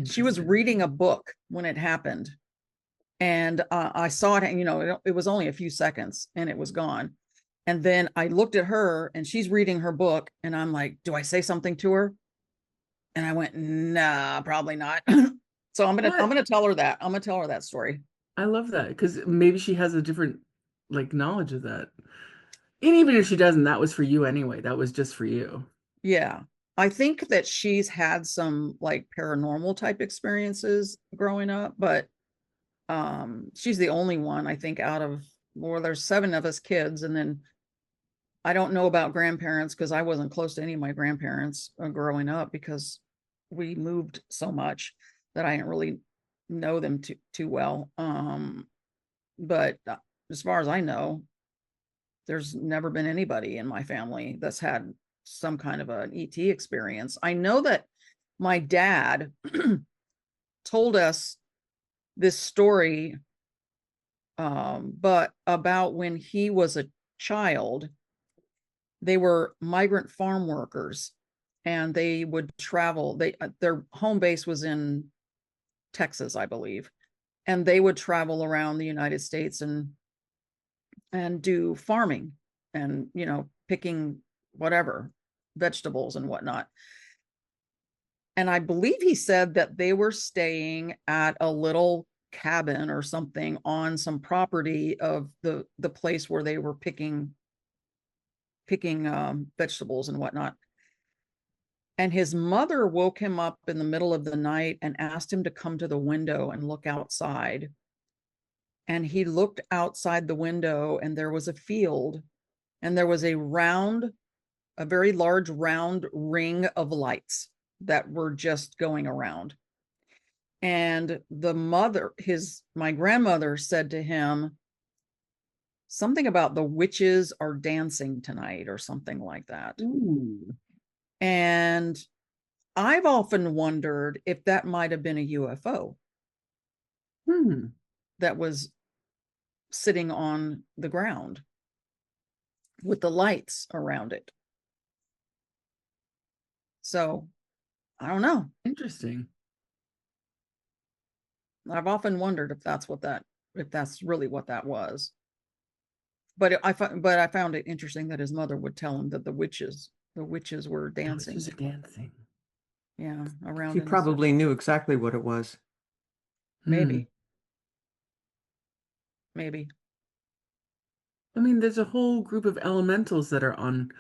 [SPEAKER 2] She was
[SPEAKER 3] interesting.
[SPEAKER 2] reading a book when it happened, and I saw it. It was only a few seconds, and it was gone. And then I looked at her, and she's reading her book, and I'm like, "Do I say something to her?" And I went, "Nah, probably not." So I'm
[SPEAKER 3] What?
[SPEAKER 2] gonna tell her that. I'm gonna tell her that story.
[SPEAKER 3] I love that because maybe she has a different like knowledge of that. And even if she doesn't, that was for you anyway. That was just for you.
[SPEAKER 2] Yeah. I think that she's had some like paranormal type experiences growing up, but she's the only one I think out of well, there's seven of us kids, and then I don't know about grandparents because I wasn't close to any of my grandparents growing up because we moved so much that I didn't really know them too well. But as far as I know, there's never been anybody in my family that's had some kind of an ET experience. I know that my dad told us this story, but about when he was a child, they were migrant farm workers, and they would travel. Their home base was in Texas, I believe, and they would travel around the United States and do farming and picking whatever vegetables and whatnot. And I believe he said that they were staying at a little cabin or something on some property of the place where they were picking vegetables and whatnot. And his mother woke him up in the middle of the night and asked him to come to the window and look outside. And he looked outside the window, and there was a field, and there was a very large round ring of lights that were just going around. And my grandmother said to him something about the witches are dancing tonight or something like that.
[SPEAKER 3] Ooh.
[SPEAKER 2] And I've often wondered if that might have been a UFO
[SPEAKER 3] Hmm.
[SPEAKER 2] that was sitting on the ground with the lights around it. So I don't know.
[SPEAKER 3] Interesting.
[SPEAKER 2] I've often wondered if that's really what that was. But I found it interesting that his mother would tell him that the witches were
[SPEAKER 3] The witches
[SPEAKER 2] dancing,
[SPEAKER 3] are dancing.
[SPEAKER 2] yeah, around
[SPEAKER 1] She
[SPEAKER 2] in a
[SPEAKER 1] probably
[SPEAKER 2] circle.
[SPEAKER 1] knew exactly what it was.
[SPEAKER 3] Hmm.
[SPEAKER 2] Maybe, maybe.
[SPEAKER 3] I mean, there's a whole group of elementals that are on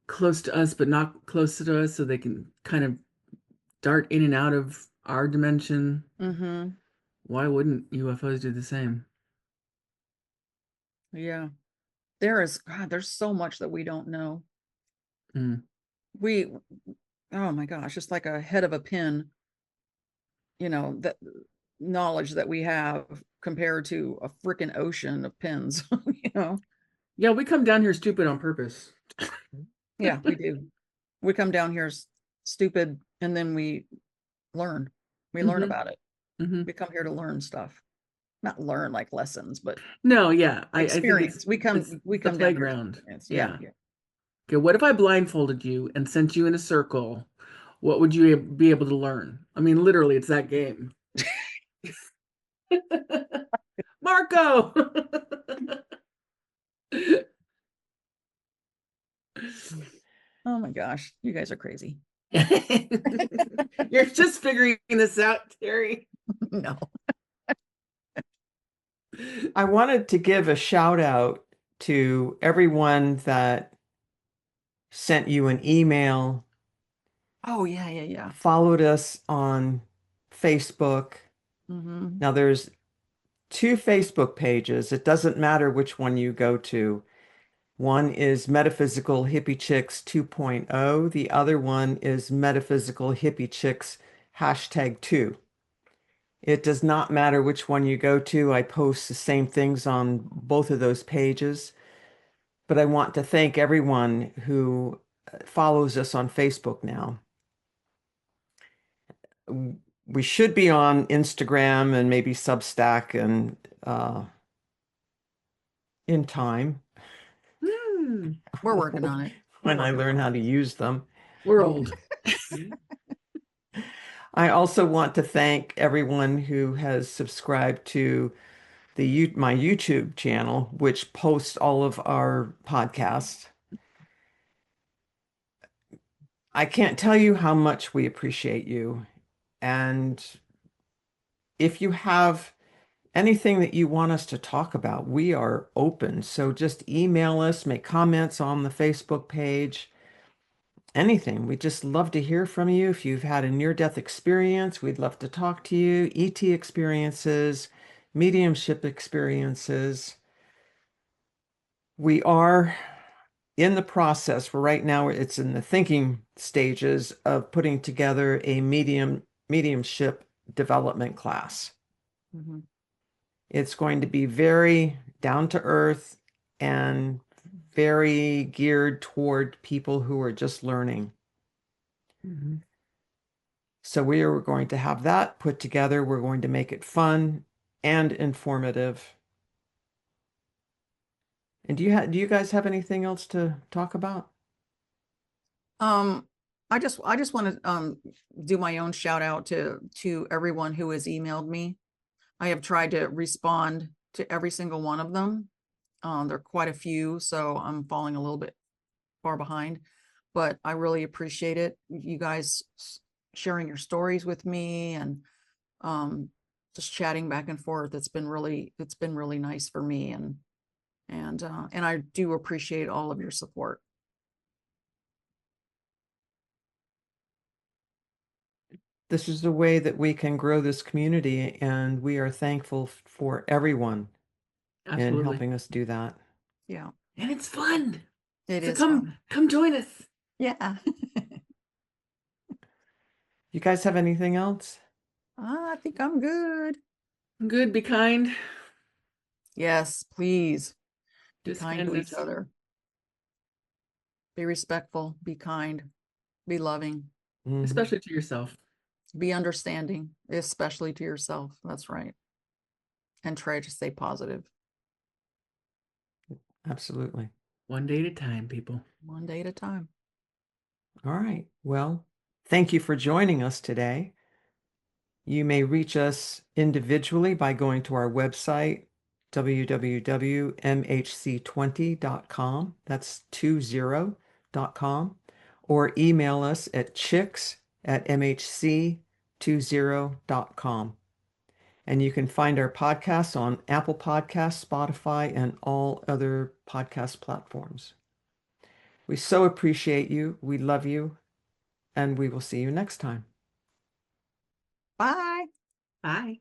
[SPEAKER 3] close to us, but not close to us, so they can kind of dart in and out of our dimension.
[SPEAKER 2] Mm-hmm.
[SPEAKER 3] Why wouldn't UFOs do the same?
[SPEAKER 2] Yeah. There's so much that we don't know.
[SPEAKER 3] Hmm.
[SPEAKER 2] We, oh my gosh, it's like a head of a pin, that knowledge that we have compared to a freaking ocean of pins, you know?
[SPEAKER 3] Yeah, we come down here stupid on purpose.
[SPEAKER 2] Yeah, we do. We come down here stupid, and then learn. We learn
[SPEAKER 3] Hmm.
[SPEAKER 2] about it.
[SPEAKER 3] Hmm.
[SPEAKER 2] We come here to learn stuff. Not learn like lessons, but
[SPEAKER 3] No, yeah, I think
[SPEAKER 2] experience. We
[SPEAKER 3] it's
[SPEAKER 2] come we
[SPEAKER 3] the
[SPEAKER 2] come down here to
[SPEAKER 3] playground.
[SPEAKER 2] experience. Yeah,
[SPEAKER 3] Yeah.
[SPEAKER 2] yeah.
[SPEAKER 3] Okay, what if I blindfolded you and sent you in a circle? What would you be able to learn? I mean, literally, it's that game. Marco!
[SPEAKER 2] Oh my gosh, you guys are crazy.
[SPEAKER 3] You're just figuring this out, Terry.
[SPEAKER 2] No.
[SPEAKER 1] I wanted to give a shout out to everyone that sent you an email,
[SPEAKER 2] Oh yeah, yeah, yeah.
[SPEAKER 1] followed us on Facebook.
[SPEAKER 2] Mm-hmm.
[SPEAKER 1] Now there's two Facebook pages. It doesn't matter which one you go to. One is Metaphysical Hippie Chicks 2.0. The other one is Metaphysical Hippie Chicks #2. It does not matter which one you go to. I post the same things on both of those pages. But I want to thank everyone who follows us on Facebook now. We should be on Instagram and maybe Substack and in time
[SPEAKER 2] We're working on it.
[SPEAKER 1] when I learn how to use them.
[SPEAKER 3] We're old.
[SPEAKER 1] I also want to thank everyone who has subscribed to my YouTube channel, which posts all of our podcasts. I can't tell you how much we appreciate you. And if you have anything that you want us to talk about, we are open. So just email us, make comments on the Facebook page, anything. We'd just love to hear from you. If you've had a near-death experience, we'd love to talk to you. ET experiences, mediumship experiences. We are in the process, right now it's in the thinking stages of putting together a mediumship development class.
[SPEAKER 2] Mhm.
[SPEAKER 1] It's going to be very down to earth and very geared toward people who are just learning.
[SPEAKER 3] Mhm.
[SPEAKER 1] So we are going to have that put together. We're going to make it fun and informative. And do you guys have anything else to talk about?
[SPEAKER 2] Um, I just want to do my own shout out to everyone who has emailed me. I have tried to respond to every single one of them. There are quite a few, so I'm falling a little bit far behind, but I really appreciate it. You guys sharing your stories with me and just chatting back and forth. It's been really nice for me, and I do appreciate all of your support.
[SPEAKER 1] This is the way that we can grow this community, and we are thankful for everyone in
[SPEAKER 3] Absolutely.
[SPEAKER 1] helping us do that.
[SPEAKER 2] Yeah,
[SPEAKER 3] And it's fun.
[SPEAKER 2] it
[SPEAKER 3] So
[SPEAKER 2] is fun.
[SPEAKER 3] come join us.
[SPEAKER 2] Yeah.
[SPEAKER 1] You guys have anything else?
[SPEAKER 2] I think I'm good.
[SPEAKER 3] Good, be kind.
[SPEAKER 2] Yes, please be
[SPEAKER 3] Just
[SPEAKER 2] kind to each
[SPEAKER 3] kindness.
[SPEAKER 2] other. Be respectful, be kind, be loving,
[SPEAKER 1] Mhm.
[SPEAKER 3] Especially to yourself.
[SPEAKER 2] be understanding, especially to yourself. That's right. And try to stay positive.
[SPEAKER 1] Absolutely.
[SPEAKER 3] One day at a time, people.
[SPEAKER 2] One day at a time.
[SPEAKER 1] All right. Well, thank you for joining us today. You may reach us individually by going to our website, www.mhc20.com. That's 20.com. Or email us at chicks@mhc20.com. And you can find our podcasts on Apple Podcasts, Spotify, and all other podcast platforms. We so appreciate you. We love you. And we will see you next time.
[SPEAKER 2] Bye.
[SPEAKER 3] Bye.